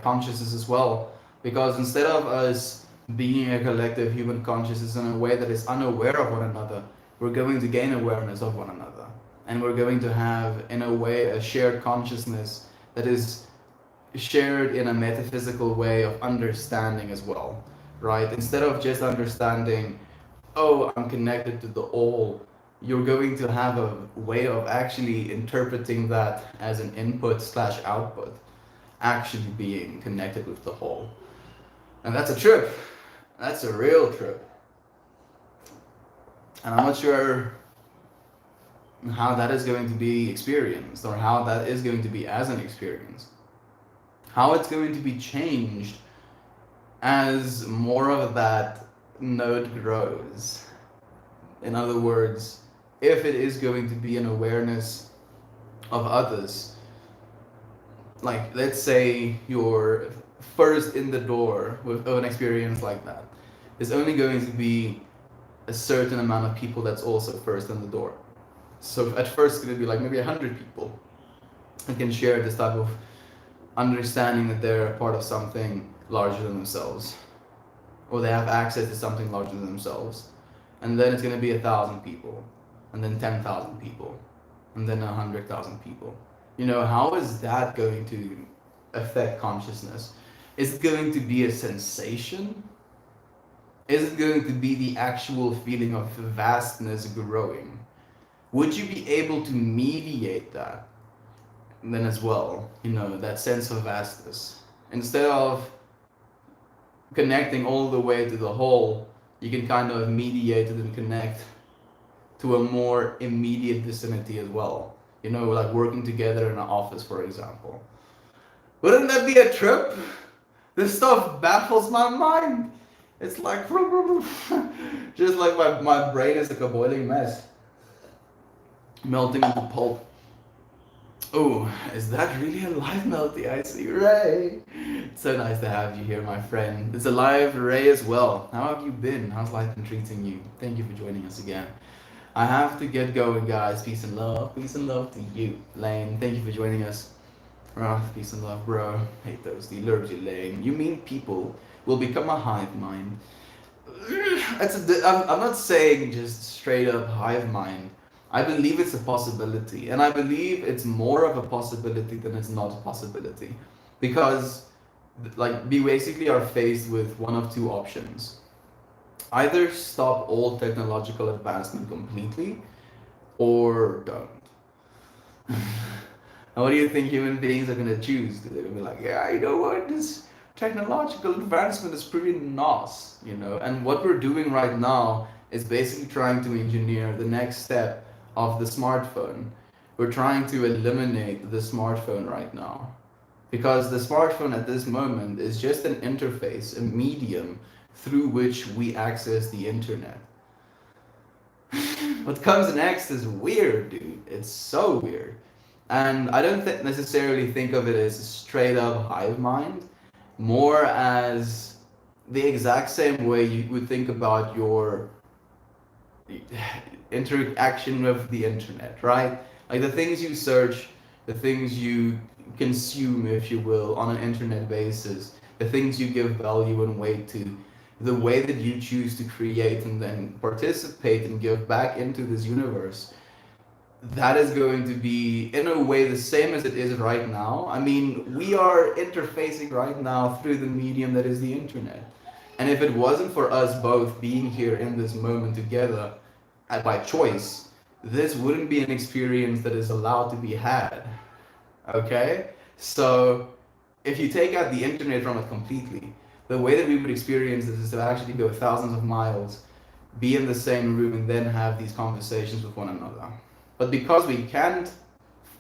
consciousness as well. Because instead of us being a collective human consciousness in a way that is unaware of one another, we're going to gain awareness of one another. And we're going to have, in a way, a shared consciousness that is shared in a metaphysical way of understanding as well, right? Instead of just understanding, oh, I'm connected to the all, you're going to have a way of actually interpreting that as an input/output, actually being connected with the whole. And that's a trip. That's a real trip. And I'm not sure how that is going to be experienced, or how that is going to be as an experience. How it's going to be changed as more of that node grows. In other words, if it is going to be an awareness of others, like let's say you're first in the door with an experience like that, there's only going to be a certain amount of people that's also first in the door. So at first it's going to be like maybe 100 people that can share this type of understanding that they're a part of something larger than themselves, or they have access to something larger than themselves. And then it's going to be 1,000 people, and then 10,000 people, and then 100,000 people. How is that going to affect consciousness? Is it going to be a sensation? Is it going to be the actual feeling of vastness growing? Would you be able to mediate that then as well? That sense of vastness. Instead of connecting all the way to the whole, you can kind of mediate it and connect to a more immediate vicinity as well. You know, like working together in an office, for example. Wouldn't that be a trip? This stuff baffles my mind. It's like, just like my brain is like a boiling mess, melting into pulp. Oh, is that really a live melty? I see Ray. It's so nice to have you here, my friend. It's a live Ray as well. How have you been? How's life been treating you? Thank you for joining us again. I have to get going, guys. Peace and love. Peace and love to you, Lane. Thank you for joining us. Peace and love, bro. Hate those dealers, you lame. You mean people will become a hive mind? I'm not saying just straight up hive mind. I believe it's a possibility, and I believe it's more of a possibility than it's not a possibility, because like we basically are faced with one of two options: either stop all technological advancement completely, or don't. And what do you think human beings are gonna choose? They're gonna be like, yeah, you know what, this technological advancement is pretty nice, you know. And what we're doing right now is basically trying to engineer the next step of the smartphone. We're trying to eliminate the smartphone right now, because the smartphone at this moment is just an interface, a medium through which we access the internet. What comes next is weird, dude. It's so weird. And I don't necessarily think of it as a straight up hive mind, more as the exact same way you would think about your interaction with the internet, right? Like the things you search, the things you consume, if you will, on an internet basis, the things you give value and weight to, the way that you choose to create and then participate and give back into this universe, that is going to be in a way the same as it is right now. I mean, we are interfacing right now through the medium that is the internet. And if it wasn't for us both being here in this moment together by choice, this wouldn't be an experience that is allowed to be had. Okay? So if you take out the internet from it completely, the way that we would experience this is to actually go thousands of miles, be in the same room, and then have these conversations with one another. But because we can't,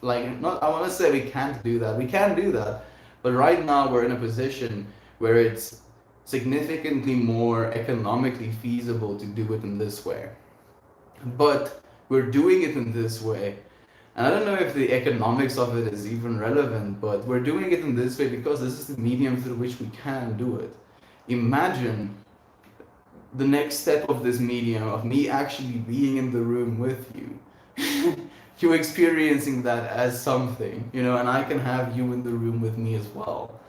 like, not, I want to say we can't do that. We can do that. But right now we're in a position where it's significantly more economically feasible to do it in this way. But we're doing it in this way. And I don't know if the economics of it is even relevant, but we're doing it in this way because this is the medium through which we can do it. Imagine the next step of this medium, of me actually being in the room with you. You experiencing that as something, you know, and I can have you in the room with me as well.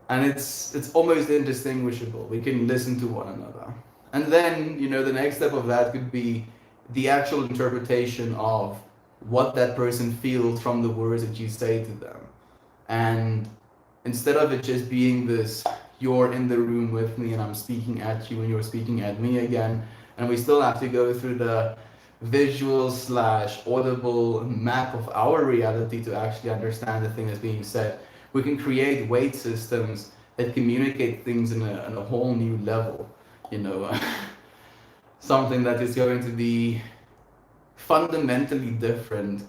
And it's almost indistinguishable. We can listen to one another. And then, you know, the next step of that could be the actual interpretation of what that person feels from the words that you say to them. And instead of it just being this, you're in the room with me and I'm speaking at you and you're speaking at me again, and we still have to go through the visual / audible map of our reality to actually understand the thing that's being said. We can create weight systems that communicate things in a whole new level, you know. Something that is going to be fundamentally different,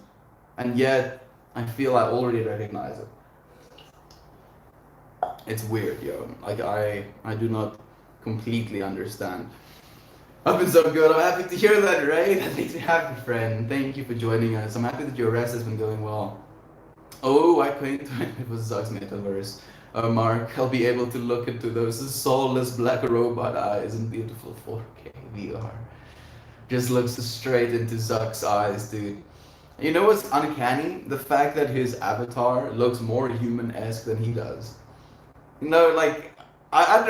and yet I feel I already recognize it. It's weird, yo. Like I do not completely understand. I've been so good. I'm happy to hear that, Ray. That makes me happy, friend. Thank you for joining us. I'm happy that your rest has been going well. Oh, I couldn't. It was Zuck's metaverse. Mark, I'll be able to look into those soulless black robot eyes in beautiful 4K VR. Just looks straight into Zuck's eyes, dude. You know what's uncanny? The fact that his avatar looks more human-esque than he does. You know, like, I'm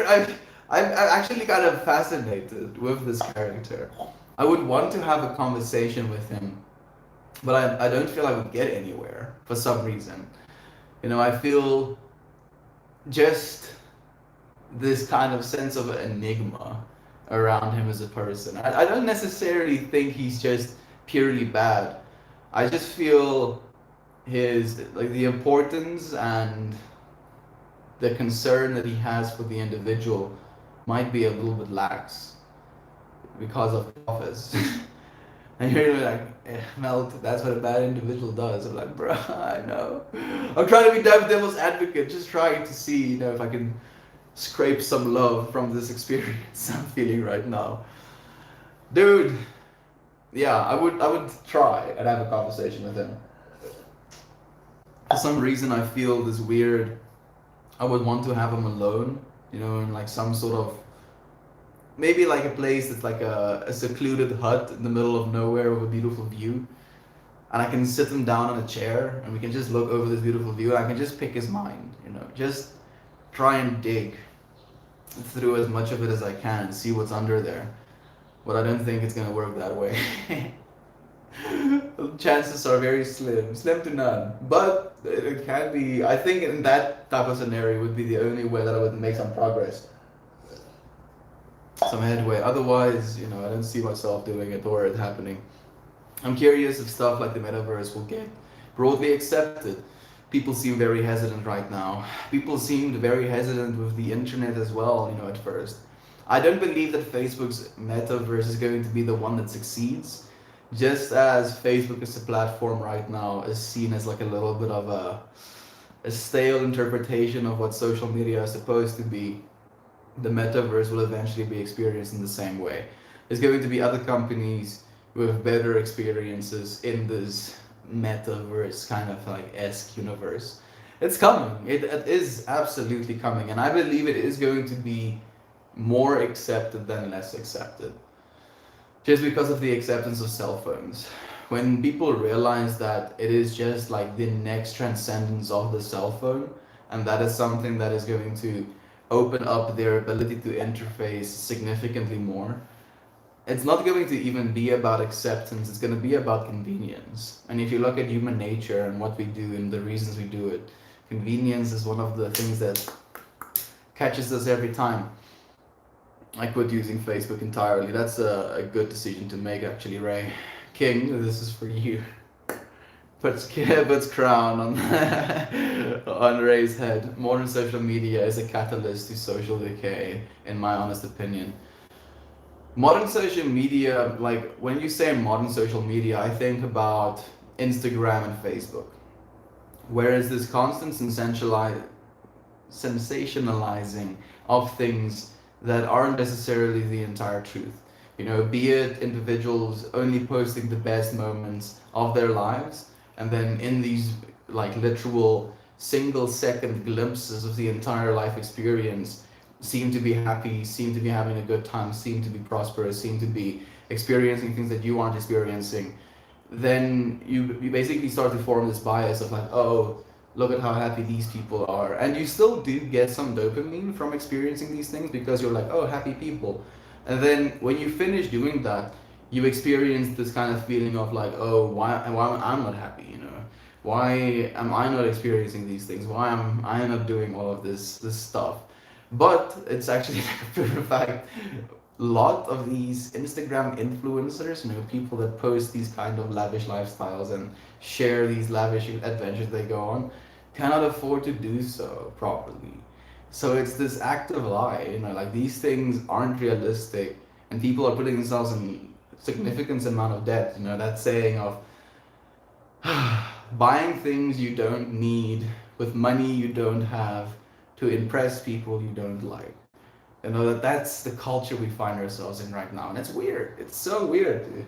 actually kind of fascinated with this character. I would want to have a conversation with him, but I don't feel I would get anywhere for some reason. You know, I feel just this kind of sense of enigma around him as a person. I don't necessarily think he's just purely bad. I just feel his, like, the importance and the concern that he has for the individual might be a little bit lax because of office. And you're really like, Melt, that's what a bad individual does. I'm like, bro, I know. I'm trying to be devil's advocate, just trying to see, if I can scrape some love from this experience I'm feeling right now. Dude, yeah, I would try and have a conversation with him. For some reason I feel this weird, I would want to have him alone, in like some sort of, maybe like a place that's like a secluded hut in the middle of nowhere with a beautiful view. And I can sit him down on a chair and we can just look over this beautiful view and I can just pick his mind, just try and dig through as much of it as I can and see what's under there. But I don't think it's gonna work that way. Chances are very slim to none. But it can be. I think in that type of scenario would be the only way that I would make some progress, some headway. Otherwise, I don't see myself doing it or it happening. I'm curious if stuff like the metaverse will get broadly accepted. People seem very hesitant right now. People seemed very hesitant with the internet as well, at first. I don't believe that Facebook's metaverse is going to be the one that succeeds. Just as Facebook as a platform right now is seen as like a little bit of a stale interpretation of what social media is supposed to be, the metaverse will eventually be experienced in the same way. There's going to be other companies with better experiences in this metaverse kind of like esque universe. It's coming. It is absolutely coming, and I believe it is going to be more accepted than less accepted. Just because of the acceptance of cell phones. When people realize that it is just like the next transcendence of the cell phone, and that is something that is going to open up their ability to interface significantly more, it's not going to even be about acceptance, it's going to be about convenience. And if you look at human nature and what we do and the reasons we do it, convenience is one of the things that catches us every time. I quit using Facebook entirely. That's a good decision to make, actually, Ray. King, this is for you. Puts crown on on Ray's head. Modern social media is a catalyst to social decay, in my honest opinion. Modern social media, like when you say modern social media, I think about Instagram and Facebook. Whereas this constant sensationalizing of things that aren't necessarily the entire truth. Be it individuals only posting the best moments of their lives, and then in these like literal single second glimpses of the entire life experience, seem to be happy, seem to be having a good time, seem to be prosperous, seem to be experiencing things that you aren't experiencing, then you basically start to form this bias of like, oh, look at how happy these people are. And you still do get some dopamine from experiencing these things because you're like, oh, happy people. And then when you finish doing that, you experience this kind of feeling of like, oh, why am I not happy, Why am I not experiencing these things? Why am I not doing all of this stuff? But it's actually like a proven fact. A lot of these Instagram influencers, people that post these kind of lavish lifestyles and share these lavish adventures they go on, cannot afford to do so properly. So it's this active lie, like these things aren't realistic, and people are putting themselves in significant amount of debt. That saying of buying things you don't need with money you don't have to impress people you don't like. That's the culture we find ourselves in right now, and it's weird. It's so weird, dude.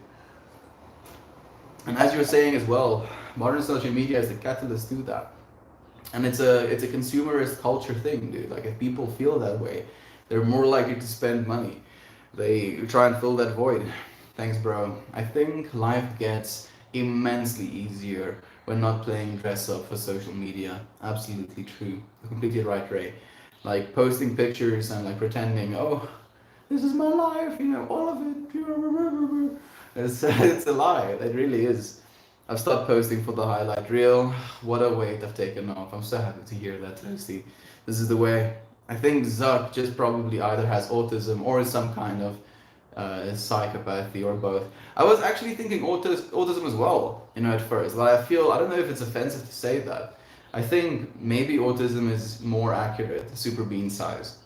And as you were saying as well, modern social media is the catalyst to that. And it's a consumerist culture thing, dude. Like if people feel that way, they're more likely to spend money. They try and fill that void. Thanks, bro. I think life gets immensely easier when not playing dress up for social media. Absolutely true. Completely right, Ray. Like posting pictures and like pretending, oh, this is my life, all of it. It's a lie. It really is. I've stopped posting for the highlight reel. What a weight I've taken off. I'm so happy to hear that, Lucy. This is the way. I think Zuck just probably either has autism or is some kind of psychopathy or both. I was actually thinking autism as well, at first. But I don't know if it's offensive to say that. I think maybe autism is more accurate, super bean size.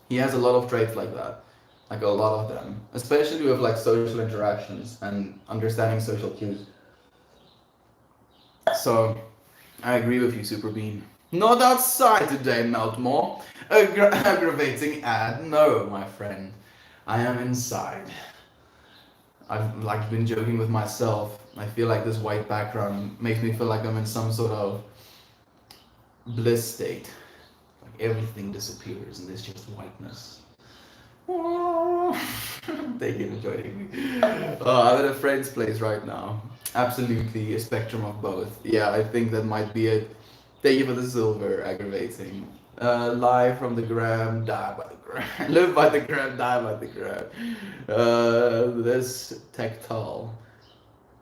He has a lot of traits like that. like a lot of them, especially with like social interactions and understanding social cues. So I agree with you, Superbean. Not outside today, Meltmore. Aggravating ad. No, my friend. I am inside. I've like been joking with myself. I feel like this white background makes me feel like I'm in some sort of bliss state. Like everything disappears and there's just whiteness. Thank you for joining me. I'm at a friend's place right now. Absolutely a spectrum of both. Yeah, I think that might be it. Thank you for the silver, aggravating. Live from the gram, die by the gram. Live by the gram, die by the gram. This tactile.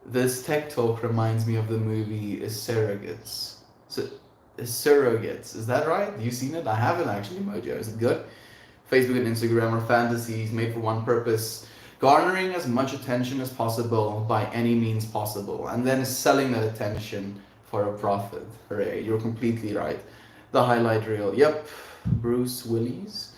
This tech talk reminds me of the movie Surrogates. So, Surrogates, is that right? You seen it? I haven't actually, Mojo. Is it good? Facebook and Instagram are fantasies made for one purpose, garnering as much attention as possible by any means possible, and then selling that attention for a profit. Hooray, you're completely right. The highlight reel, yep, Bruce Willis.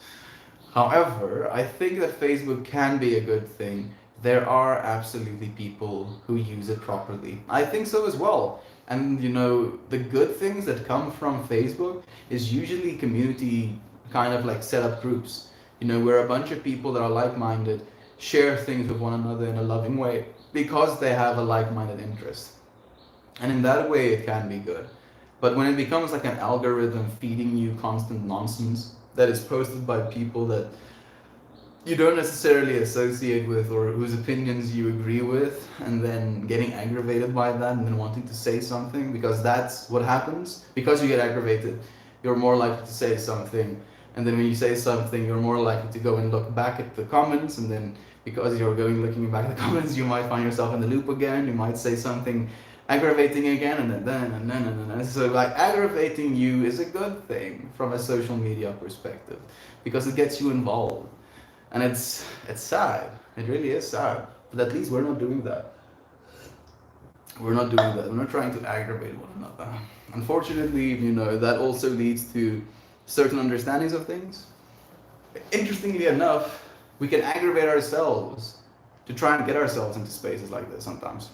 However, I think that Facebook can be a good thing. There are absolutely people who use it properly. I think so as well. And you know, the good things that come from Facebook is usually community kind of like set up groups, you know, where a bunch of people that are like minded share things with one another in a loving way because they have a like minded interest. And in that way, it can be good. But when it becomes like an algorithm feeding you constant nonsense that is posted by people that you don't necessarily associate with or whose opinions you agree with, and then getting aggravated by that and then wanting to say something because that's what happens. Because you get aggravated, you're more likely to say something, and then when you say something, you're more likely to go and look back at the comments, and then because you're going looking back at the comments, you might find yourself in the loop again. You might say something aggravating again, and then. So like aggravating you is a good thing from a social media perspective because it gets you involved. And it's sad. It really is sad. But at least we're not doing that. We're not doing that. We're not trying to aggravate one another. Unfortunately, you know, that also leads to certain understandings of things. Interestingly enough, we can aggravate ourselves to try and get ourselves into spaces like this sometimes.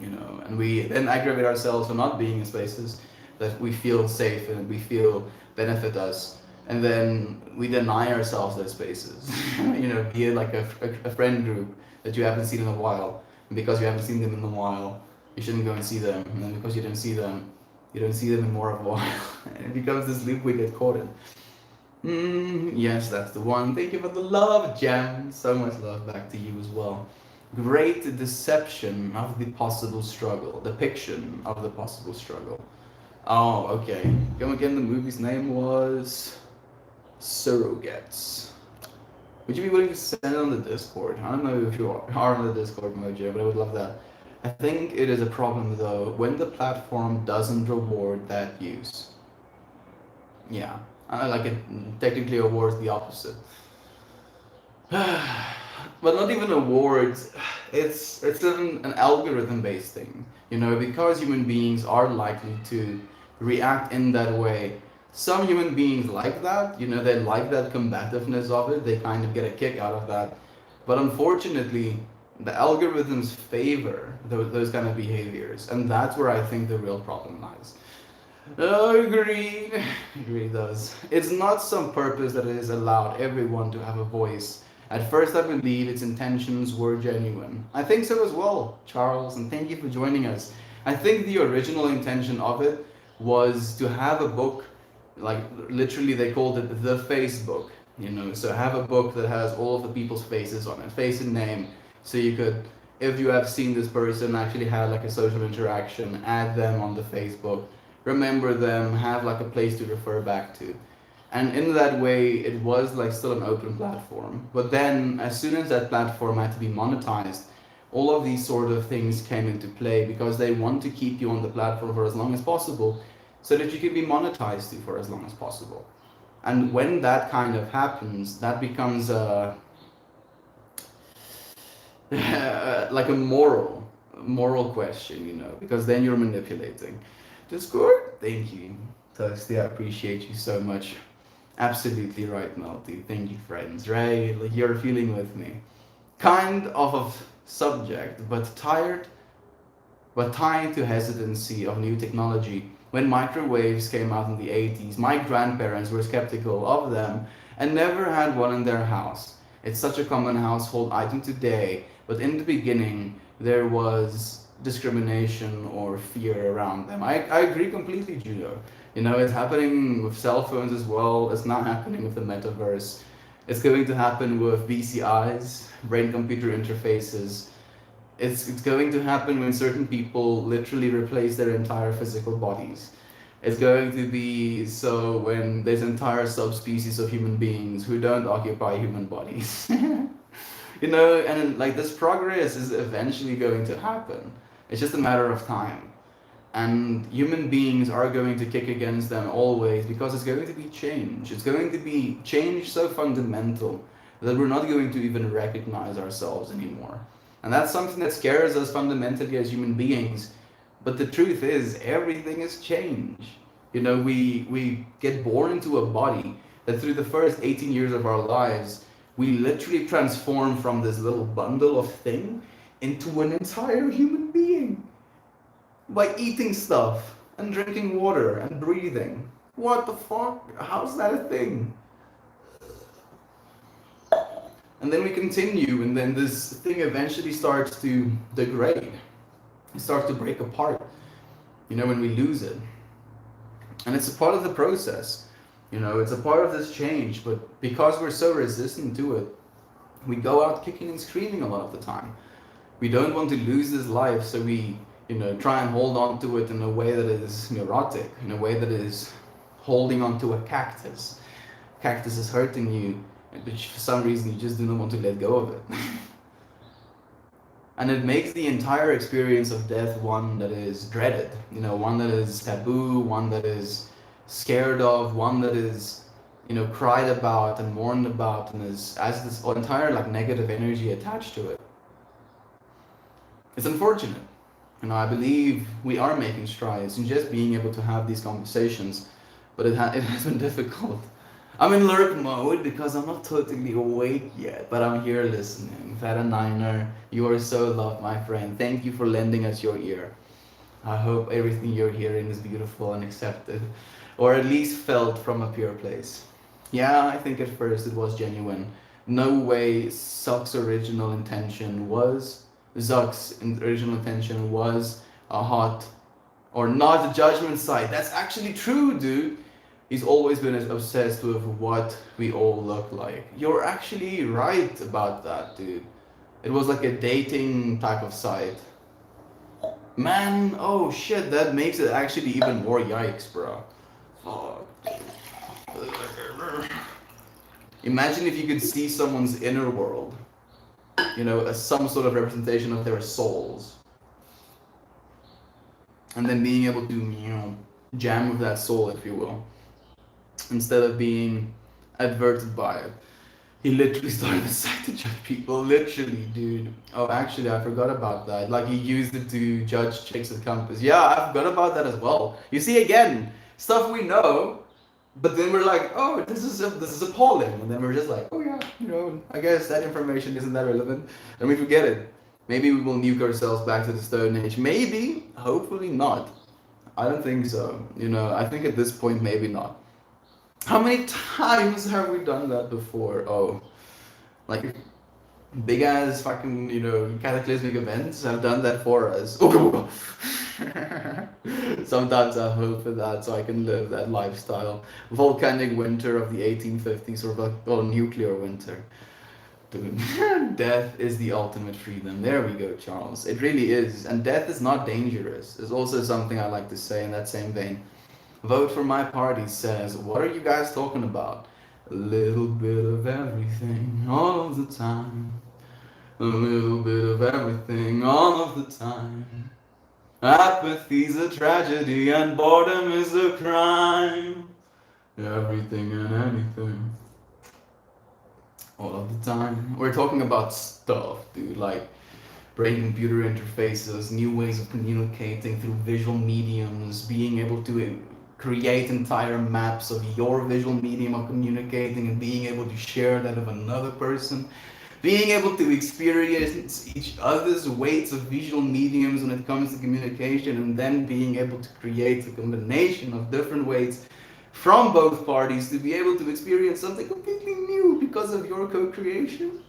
You know, and we then aggravate ourselves for not being in spaces that we feel safe and we feel benefit us. And then we deny ourselves those spaces. You know, be it like a friend group that you haven't seen in a while. And because you haven't seen them in a while, you shouldn't go and see them. And then because you don't see them, you don't see them in more of a while. And it becomes this loop we get caught in. Yes, that's the one. Thank you for the love, Jam. So much love back to you as well. Great deception of the possible struggle. Depiction of the possible struggle. Oh, okay. Come again, the movie's name was Surrogates. Would you be willing to send it on the Discord? I don't know if you are on the Discord, Mojo, but I would love that. I think it is a problem though when the platform doesn't reward that use. Yeah, like it technically awards the opposite. But not even awards. It's an algorithm based thing, you know, because human beings are likely to react in that way. Some human beings like that, you know, they like that combativeness of it, they kind of get a kick out of that. But unfortunately, the algorithms favor those kind of behaviors, and that's where I think the real problem lies. Oh, agreed. Agreed does. It's not some purpose that it has allowed everyone to have a voice. At first, I believe its intentions were genuine. I think so as well, Charles, and thank you for joining us. I think the original intention of it was to have a book, like literally they called it the Facebook, you know, so have a book that has all of the people's faces on it, face and name, so you could, if you have seen this person actually had like a social interaction, add them on the Facebook, remember them, have like a place to refer back to. And in that way, it was like still an open platform. But then, as soon as that platform had to be monetized, all of these sort of things came into play because they want to keep you on the platform for as long as possible so that you can be monetized for as long as possible. And when that kind of happens, that becomes like a moral question, you know, because then you're manipulating. Discord, thank you. Toasty, I appreciate you so much. Absolutely right, Melty. Thank you, friends. Right? Like you're feeling with me. Kind of a subject, but tied to hesitancy of new technology. When microwaves came out in the 80s, my grandparents were skeptical of them and never had one in their house. It's such a common household item today, but in the beginning, there was discrimination or fear around them. I agree completely, Judo. You know, it's happening with cell phones as well. It's not happening with the metaverse. It's going to happen with BCIs, brain computer interfaces. It's going to happen when certain people literally replace their entire physical bodies. It's going to be so when there's entire subspecies of human beings who don't occupy human bodies. You know, and like this progress is eventually going to happen. It's just a matter of time. And human beings are going to kick against them always because it's going to be change. It's going to be change so fundamental that we're not going to even recognize ourselves anymore. And that's something that scares us fundamentally as human beings. But the truth is, everything is change. You know, we get born into a body that through the first 18 years of our lives, we literally transform from this little bundle of thing into an entire human being by eating stuff and drinking water and breathing. What the fuck? How's that a thing? And then we continue, and then this thing eventually starts to degrade. It starts to break apart, you know, when we lose it. And it's a part of the process, you know, it's a part of this change, but because we're so resistant to it, we go out kicking and screaming a lot of the time. We don't want to lose this life, so we, you know, try and hold on to it in a way that is neurotic, in a way that is holding on to a cactus. Cactus is hurting you, but for some reason you just do not want to let go of it. And it makes the entire experience of death one that is dreaded, you know, one that is taboo, one that is scared of, one that is, you know, cried about and mourned about, and has this entire like negative energy attached to it. It's unfortunate. You know, I believe we are making strides in just being able to have these conversations, but it has been difficult. I'm in lurk mode because I'm not totally awake yet, but I'm here listening. Fata Niner, you are so loved, my friend. Thank you for lending us your ear. I hope everything you're hearing is beautiful and accepted, or at least felt from a pure place. Yeah, I think at first it was genuine. No way Zuck's original intention was a hot or not a judgment site. That's actually true, dude. He's always been obsessed with what we all look like. You're actually right about that, dude. It was like a dating type of site. Man, oh shit, that makes it actually even more yikes, bro. Fuck. Imagine if you could see someone's inner world, you know, as some sort of representation of their souls. And then being able to, you know, jam with that soul, if you will, instead of being adverted by it. He literally started a site to judge people, literally, dude. Oh, actually, I forgot about that. Like, he used it to judge chicks at campus. Yeah, I forgot about that as well. You see, again, stuff we know, but then we're like, oh, this is appalling. And then we're just like, oh yeah, you know, I guess that information isn't that relevant. And we forget it. Maybe we will nuke ourselves back to the Stone Age. Maybe, hopefully not. I don't think so. You know, I think at this point, maybe not. How many times have we done that before? Oh, like big ass fucking, you know, cataclysmic events have done that for us. Sometimes I hope for that so I can live that lifestyle. Volcanic winter of the 1850s or nuclear winter. Dude, death is the ultimate freedom. There we go, Charles. It really is. And death is not dangerous. It's also something I like to say in that same vein. Vote for my party says, what are you guys talking about? A little bit of everything, all of the time. A little bit of everything, all of the time. Apathy's a tragedy and boredom is a crime. Everything and anything. All of the time. We're talking about stuff, dude, like brain-computer interfaces, new ways of communicating through visual mediums, being able to create entire maps of your visual medium of communicating and being able to share that with another person, being able to experience each other's weights of visual mediums when it comes to communication, and then being able to create a combination of different weights from both parties to be able to experience something completely new because of your co-creation.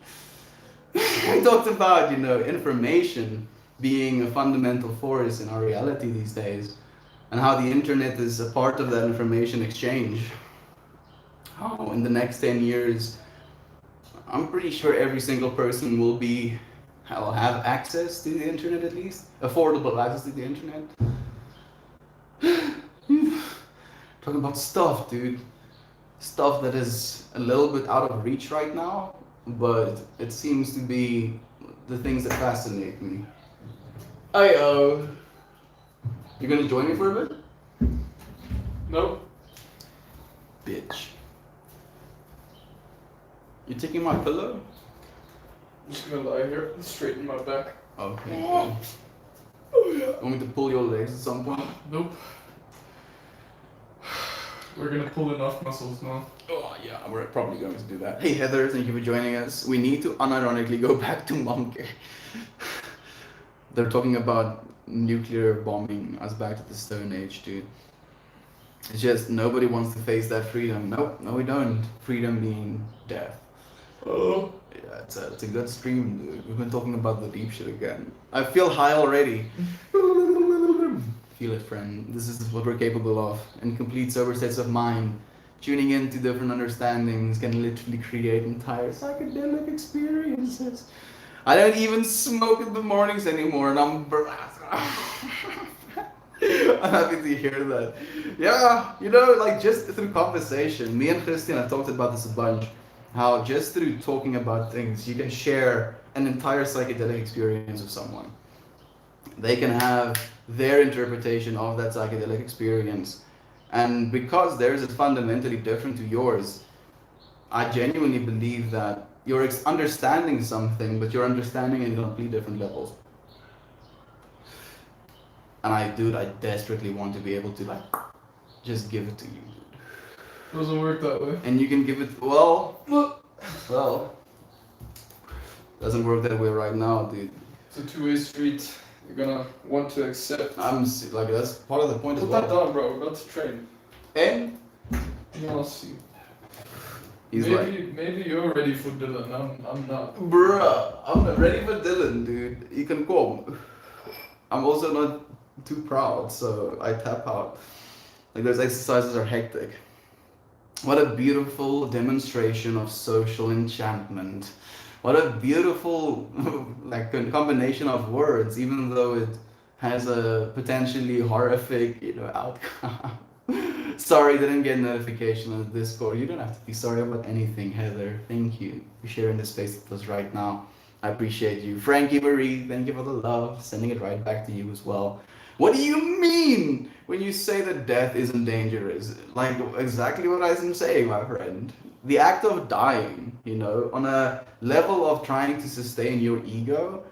I talked about, information being a fundamental force in our reality these days, and how the internet is a part of that information exchange. How in the next 10 years, I'm pretty sure every single person will have access to the internet, at least affordable access to the internet. Talking about stuff, dude. Stuff that is a little bit out of reach right now, but it seems to be the things that fascinate me. Ayo. You gonna join me for a bit? Nope. Bitch. You taking my pillow? I'm just gonna lie here and straighten my back. Okay. Cool. Want me to pull your legs at some point? Nope. We're gonna pull enough muscles now. Oh yeah, we're probably going to do that. Hey Heather, thank you for joining us. We need to unironically go back to Monkey. They're talking about nuclear bombing us back to the Stone Age, dude. It's just nobody wants to face that freedom. Nope, no we don't. Freedom being death. Oh. Yeah, it's a good stream, dude. We've been talking about the deep shit again. I feel high already. Feel it, friend. This is what we're capable of. In complete sober states of mind, tuning into different understandings can literally create entire psychedelic experiences. I don't even smoke in the mornings anymore, and I'm happy to hear that. Yeah, just through conversation, me and Christian have talked about this a bunch. How just through talking about things, you can share an entire psychedelic experience with someone. They can have their interpretation of that psychedelic experience. And because theirs is fundamentally different to yours, I genuinely believe that you're understanding something, but you're understanding it in completely different levels. And I desperately want to be able to just give it to you. Doesn't work that way. And you can give it, doesn't work that way right now, dude. It's a two-way street. You're gonna want to accept. That's part of the point as Put well. that down, bro. We're about to train. And Yeah, I'll see. he's Maybe you're ready for Dylan. I'm not. bruh, I'm not ready for Dylan, dude. You can come. I'm also not too proud, so I tap out. Those exercises are hectic. What a beautiful demonstration of social enchantment. What a beautiful combination of words, even though it has a potentially horrific, outcome. Sorry, didn't get notification on Discord. You don't have to be sorry about anything, Heather. Thank you for sharing this space with us right now. I appreciate you. Frankie Marie, thank you for the love. Sending it right back to you as well. What do you mean when you say that death isn't dangerous? Exactly what I'm saying, my friend. The act of dying, on a level of trying to sustain your ego,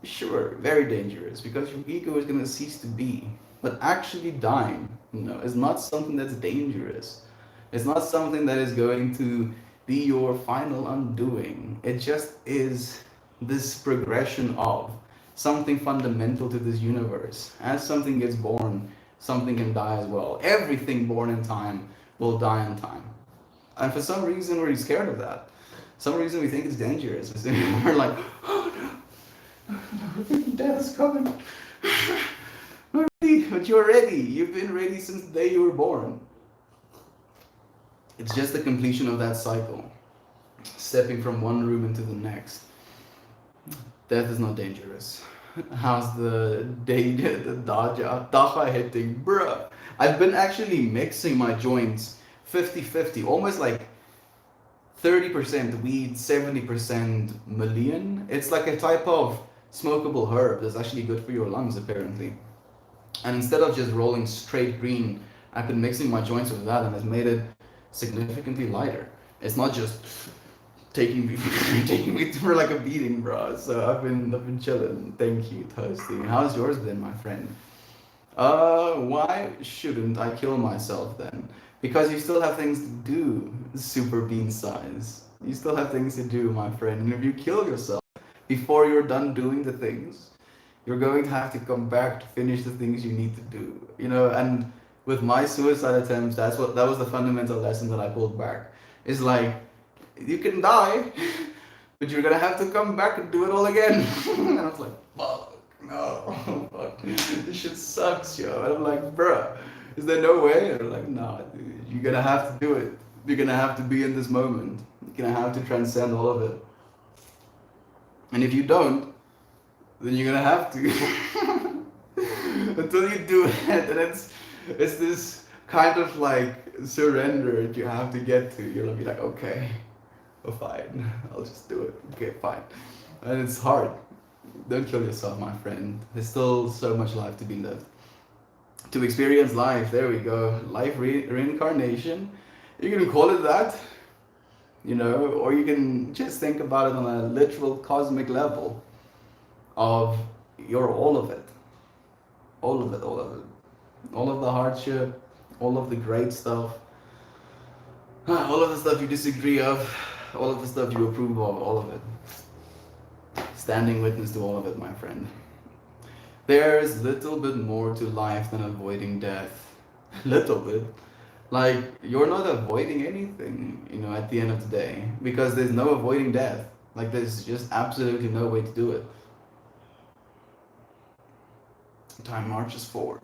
sure, very dangerous, because your ego is going to cease to be. But actually dying, is not something that's dangerous. It's not something that is going to be your final undoing. It just is this progression of something fundamental to this universe. As something gets born, something can die as well. Everything born in time will die in time. And for some reason, we're scared of that. Some reason we think it's dangerous. We're like, oh no, death is coming. Not ready, but you're ready. You've been ready since the day you were born. It's just the completion of that cycle. Stepping from one room into the next. Death is not dangerous. How's the dacha hitting? Bruh. I've been actually mixing my joints 50-50, almost like 30% weed, 70% Malian. It's like a type of smokable herb that's actually good for your lungs, apparently. And instead of just rolling straight green, I've been mixing my joints with that, and it's made it significantly lighter. It's not just taking me for like a beating, bro. So I've been chilling. Thank you, Toasty. How's yours been, my friend? Why shouldn't I kill myself then? Because you still have things to do, super bean size. You still have things to do, my friend. And if you kill yourself before you're done doing the things, you're going to have to come back to finish the things you need to do. You know, and with my suicide attempts, that was the fundamental lesson that I pulled back. It's like you can die, but you're gonna have to come back and do it all again. And I was like, fuck, no, fuck, this shit sucks, yo. And I'm like, bruh, is there no way? And they're like, nah, dude, you're gonna have to do it. You're gonna have to be in this moment. You're gonna have to transcend all of it. And if you don't, then you're gonna have to until you do it. And it's this kind of like surrender that you have to get to. You're gonna be like, okay, well, fine, I'll just do it. Okay, fine. And it's hard. Don't kill yourself, my friend. There's still so much life to be lived. To experience life, there we go. Life reincarnation. You can call it that, you know, or you can just think about it on a literal cosmic level of you're all of it. All of it, all of it. All of the hardship, all of the great stuff, all of the stuff you disagree of, all of the stuff you approve of, all of it. Standing witness to all of it, my friend. There's little bit more to life than avoiding death. Little bit. Like, you're not avoiding anything, you know, at the end of the day. Because there's no avoiding death. Like, there's just absolutely no way to do it. Time marches forward.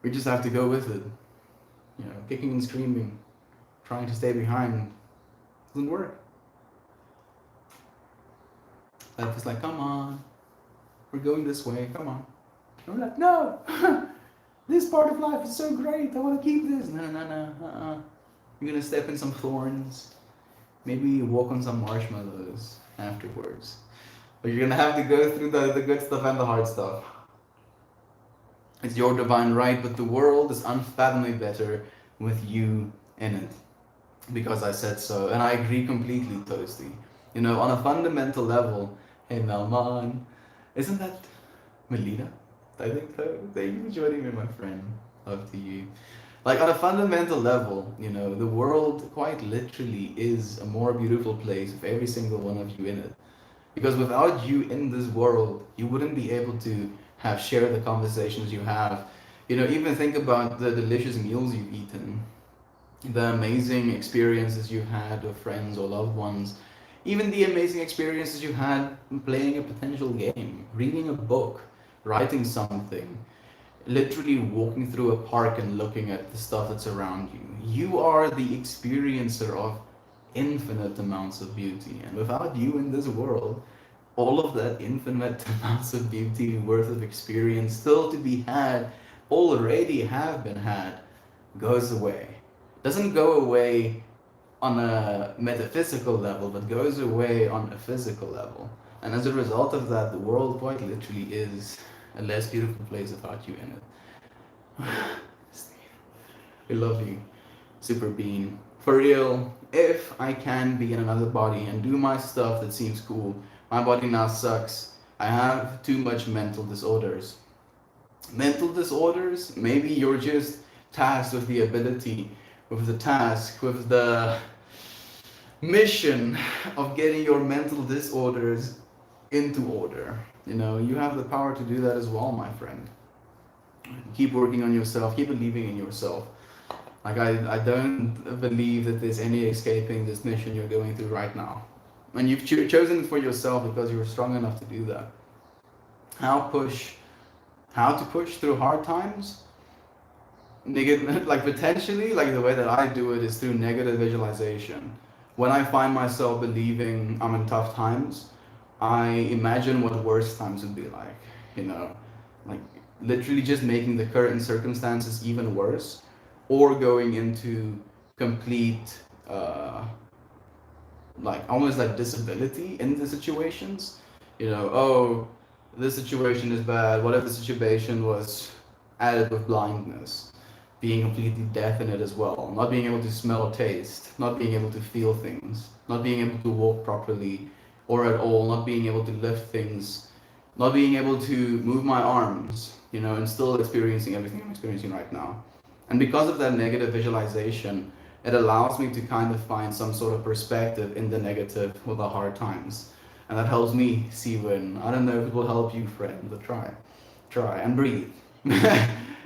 We just have to go with it. You know, kicking and screaming, trying to stay behind, doesn't work. Life is like, come on, we're going this way, come on. And we're like, no, this part of life is so great, I want to keep this. No, You're gonna step in some thorns, maybe walk on some marshmallows afterwards. But you're gonna have to go through the good stuff and the hard stuff. It's your divine right, but the world is unfathomably better with you in it. Because I said so, and I agree completely, Toasty. You know, on a fundamental level, hey Melman, isn't that Melina? I think so. Thank you for joining me, my friend. Love to you. Like, on a fundamental level, you know, the world quite literally is a more beautiful place with every single one of you in it. Because without you in this world, you wouldn't be able to have shared the conversations you have. You know, even think about the delicious meals you've eaten, the amazing experiences you had with friends or loved ones, even the amazing experiences you had playing a potential game, reading a book, writing something, literally walking through a park and looking at the stuff that's around you. You are the experiencer of infinite amounts of beauty, and without you in this world, all of that infinite amounts of beauty worth of experience still to be had, already have been had, goes away. Doesn't go away on a metaphysical level, but goes away on a physical level. And as a result of that, the world quite literally is a less beautiful place without you in it. We love you, Super Bean. For real, if I can be in another body and do my stuff that seems cool, my body now sucks. I have too much mental disorders. Mental disorders? Maybe you're just tasked with the ability, with the task, with the mission of getting your mental disorders into order. You know, you have the power to do that as well, my friend. Keep working on yourself, keep believing in yourself. Like, I don't believe that there's any escaping this mission you're going through right now. And you've chosen it for yourself because you're strong enough to do that. How to push through hard times? Like, potentially, like the way that I do it is through negative visualization. When I find myself believing I'm in tough times, I imagine what worse times would be like, you know, like literally just making the current circumstances even worse, or going into complete, like almost like disability in the situations. You know, oh, this situation is bad. What if the situation was added with blindness? Being completely deaf in it as well, not being able to smell or taste, not being able to feel things, not being able to walk properly or at all, not being able to lift things not being able to move my arms, and still experiencing everything I'm experiencing right now. And because of that negative visualization, it allows me to kind of find some sort of perspective in the negative with the hard times. And that helps me see when. I don't know if it will help you, friend, but try. Try and breathe.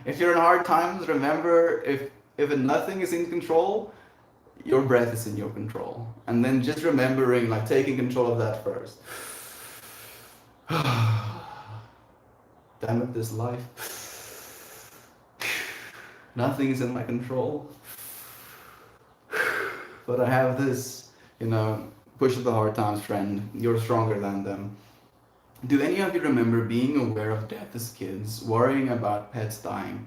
If you're in hard times, remember if nothing is in control, your breath is in your control. And then just remembering, like taking control of that first. Damn it, this life. Nothing is in my control. But I have this, push of the hard times, friend. You're stronger than them. Do any of you remember being aware of death as kids, worrying about pets dying?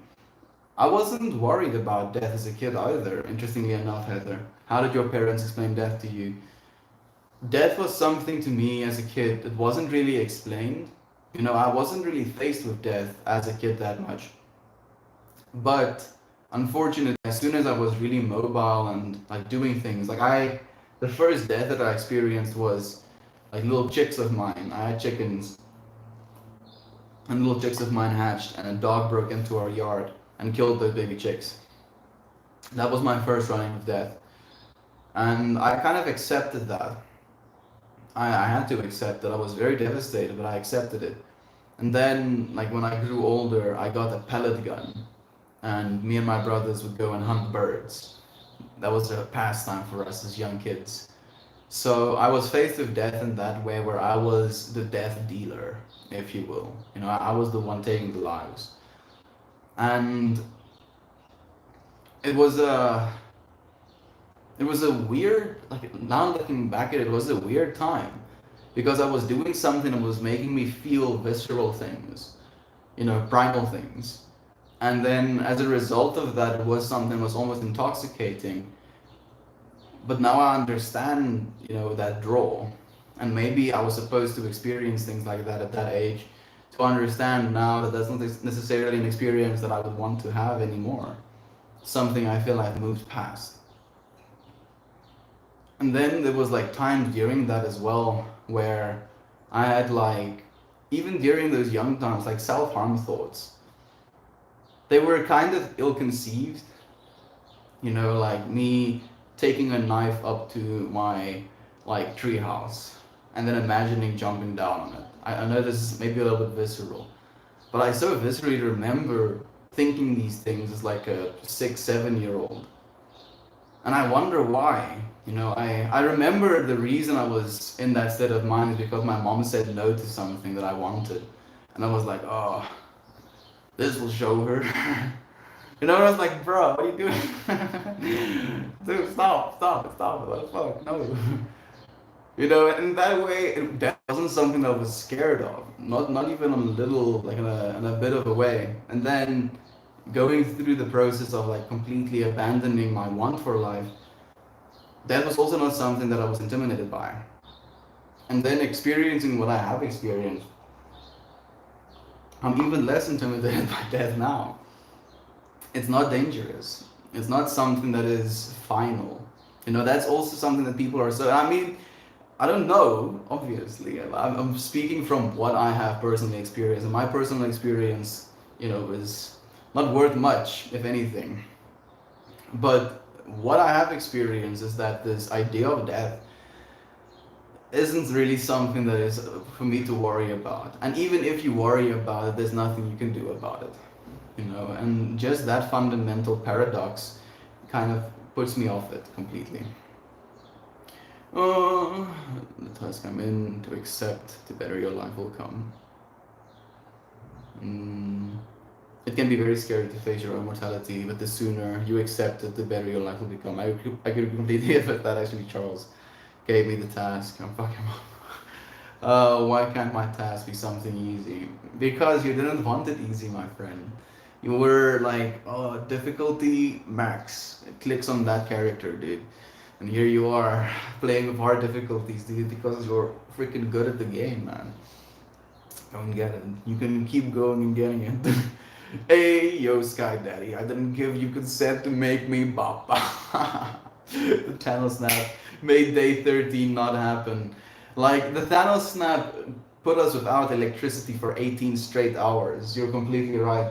I wasn't worried about death as a kid either, interestingly enough, Heather. How did your parents explain death to you? Death was something to me as a kid. It wasn't really explained. I wasn't really faced with death as a kid that much. But unfortunately, as soon as I was really mobile and like doing things, the first death that I experienced was like little chicks of mine. I had chickens, and little chicks of mine hatched, and a dog broke into our yard and killed those baby chicks. That was my first running with death. And I kind of accepted that. I had to accept that. I was very devastated, but I accepted it. And then, like when I grew older, I got a pellet gun, and me and my brothers would go and hunt birds. That was a pastime for us as young kids. So I was faced with death in that way, where I was the death dealer, if you will. I was the one taking the lives, and it was a weird, like now looking back at it, it was a weird time, because I was doing something that was making me feel visceral things, primal things. And then as a result of that, it was something that was almost intoxicating. But now I understand, that draw. And maybe I was supposed to experience things like that at that age to understand now that that's not necessarily an experience that I would want to have anymore. Something I feel I've moved past. And then there was like times during that as well where I had even during those young times, like self-harm thoughts. They were kind of ill-conceived, like me taking a knife up to my tree house and then imagining jumping down on it. I know this is maybe a little bit visceral, but I so viscerally remember thinking these things as like a 6-7-year-old. And I wonder why. I remember the reason I was in that state of mind is because my mom said no to something that I wanted. And I was like, oh, this will show her. I was like, bro, what are you doing? Dude, stop, what the fuck, no. In that way, that wasn't something that I was scared of. Not even a little, like in a bit of a way. And then going through the process of completely abandoning my want for life, that was also not something that I was intimidated by. And then experiencing what I have experienced, I'm even less intimidated by death now. It's not dangerous. It's not something that is final. That's also something that people are so. I mean, I don't know, obviously. I'm speaking from what I have personally experienced. And my personal experience, is not worth much, if anything. But what I have experienced is that this idea of death isn't really something that is for me to worry about. And even if you worry about it, there's nothing you can do about it. And just that fundamental paradox kind of puts me off it completely. The task come in to accept, the better your life will come. It can be very scary to face your own mortality, but the sooner you accept it, the better your life will become. I agree completely with that. Actually, Charles gave me the task. I'm fucking why can't my task be something easy? Because you didn't want it easy, my friend. You were like, oh, difficulty max. It clicks on that character, dude. And here you are playing with hard difficulties, dude, because you're freaking good at the game, man. Go and get it. You can keep going and getting it. Hey, yo, Sky Daddy, I didn't give you consent to make me Bappa. The Thanos snap made day 13 not happen. Like, the Thanos snap put us without electricity for 18 straight hours. You're completely right.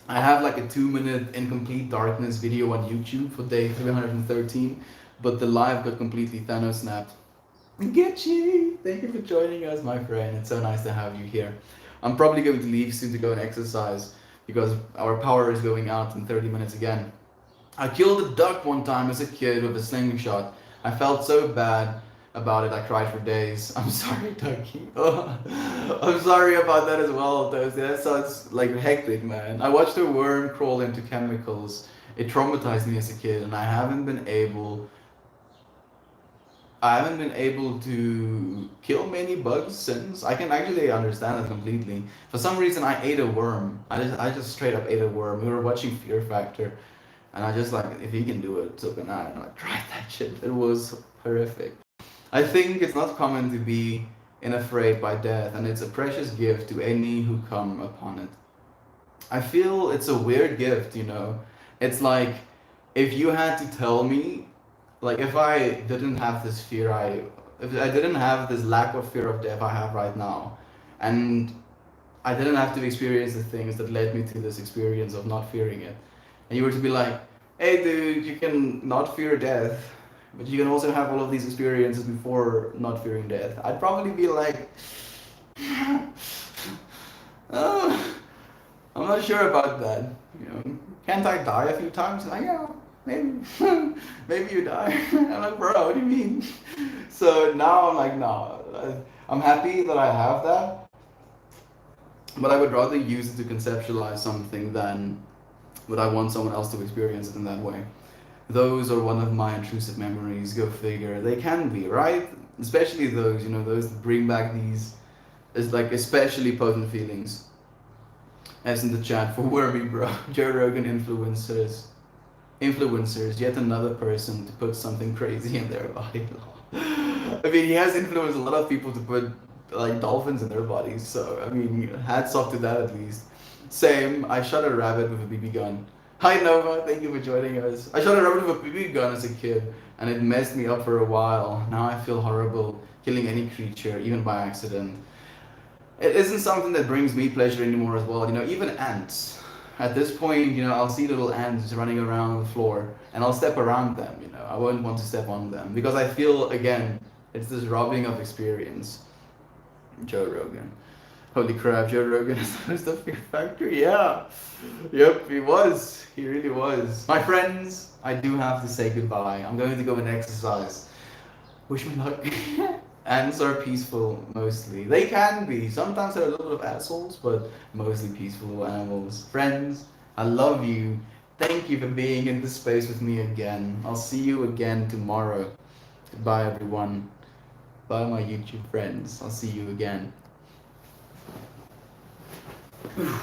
I have like a 2-minute in complete darkness video on YouTube for day 313, but the live got completely Thanos snapped. Getchy! Thank you for joining us, my friend. It's so nice to have you here. I'm probably going to leave soon to go and exercise because our power is going out in 30 minutes again. I killed a duck one time as a kid with a slingshot. I felt so bad about it, I cried for days. I'm sorry, Ducky. I'm sorry about that as well, Toasty. That sounds like hectic, man. I watched a worm crawl into chemicals. It traumatized me as a kid, and I haven't been able to kill many bugs since. I can actually understand that completely. For some reason, I ate a worm. I just straight up ate a worm. We were watching Fear Factor, and I just like, if he can do it, so can I. And I tried that shit. It was horrific. I think it's not common to be unafraid by death, and it's a precious gift to any who come upon it. I feel it's a weird gift, you know. It's like if you had to tell me, like if I didn't have this fear, if I didn't have this lack of fear of death I have right now, and I didn't have to experience the things that led me to this experience of not fearing it, and you were to be like, hey dude, you can not fear death, but you can also have all of these experiences before not fearing death. I'd probably be like, oh, I'm not sure about that. You know, can't I die a few times? Like, yeah, maybe, maybe you die. I'm like, bro, what do you mean? So now I'm like, no, I'm happy that I have that, but I would rather use it to conceptualize something than would I want someone else to experience it in that way. Those are one of my intrusive memories, go figure. They can be, right? Especially those, you know, those that bring back these, is like especially potent feelings. As in the chat for Wormy, bro. Joe Rogan influencers, yet another person to put something crazy in their body. I mean, he has influenced a lot of people to put like dolphins in their bodies, so I mean, hats off to that at least. Same, I shot a rabbit with a BB gun. Hi Nova, thank you for joining us. I shot a rabbit with a BB gun as a kid, and it messed me up for a while. Now I feel horrible killing any creature, even by accident. It isn't something that brings me pleasure anymore as well. You know, even ants. At this point, you know, I'll see little ants running around on the floor, and I'll step around them. You know, I won't want to step on them because I feel again, it's this robbing of experience. Joe Rogan. Holy crap, Joe Rogan is the Fear Factor? Yeah. Yep, he was. He really was. My friends, I do have to say goodbye. I'm going to go and exercise. Wish me luck. Ants are peaceful, mostly. They can be. Sometimes they're a little bit of assholes, but mostly peaceful animals. Friends, I love you. Thank you for being in this space with me again. I'll see you again tomorrow. Goodbye, everyone. Bye, my YouTube friends. I'll see you again. Whew.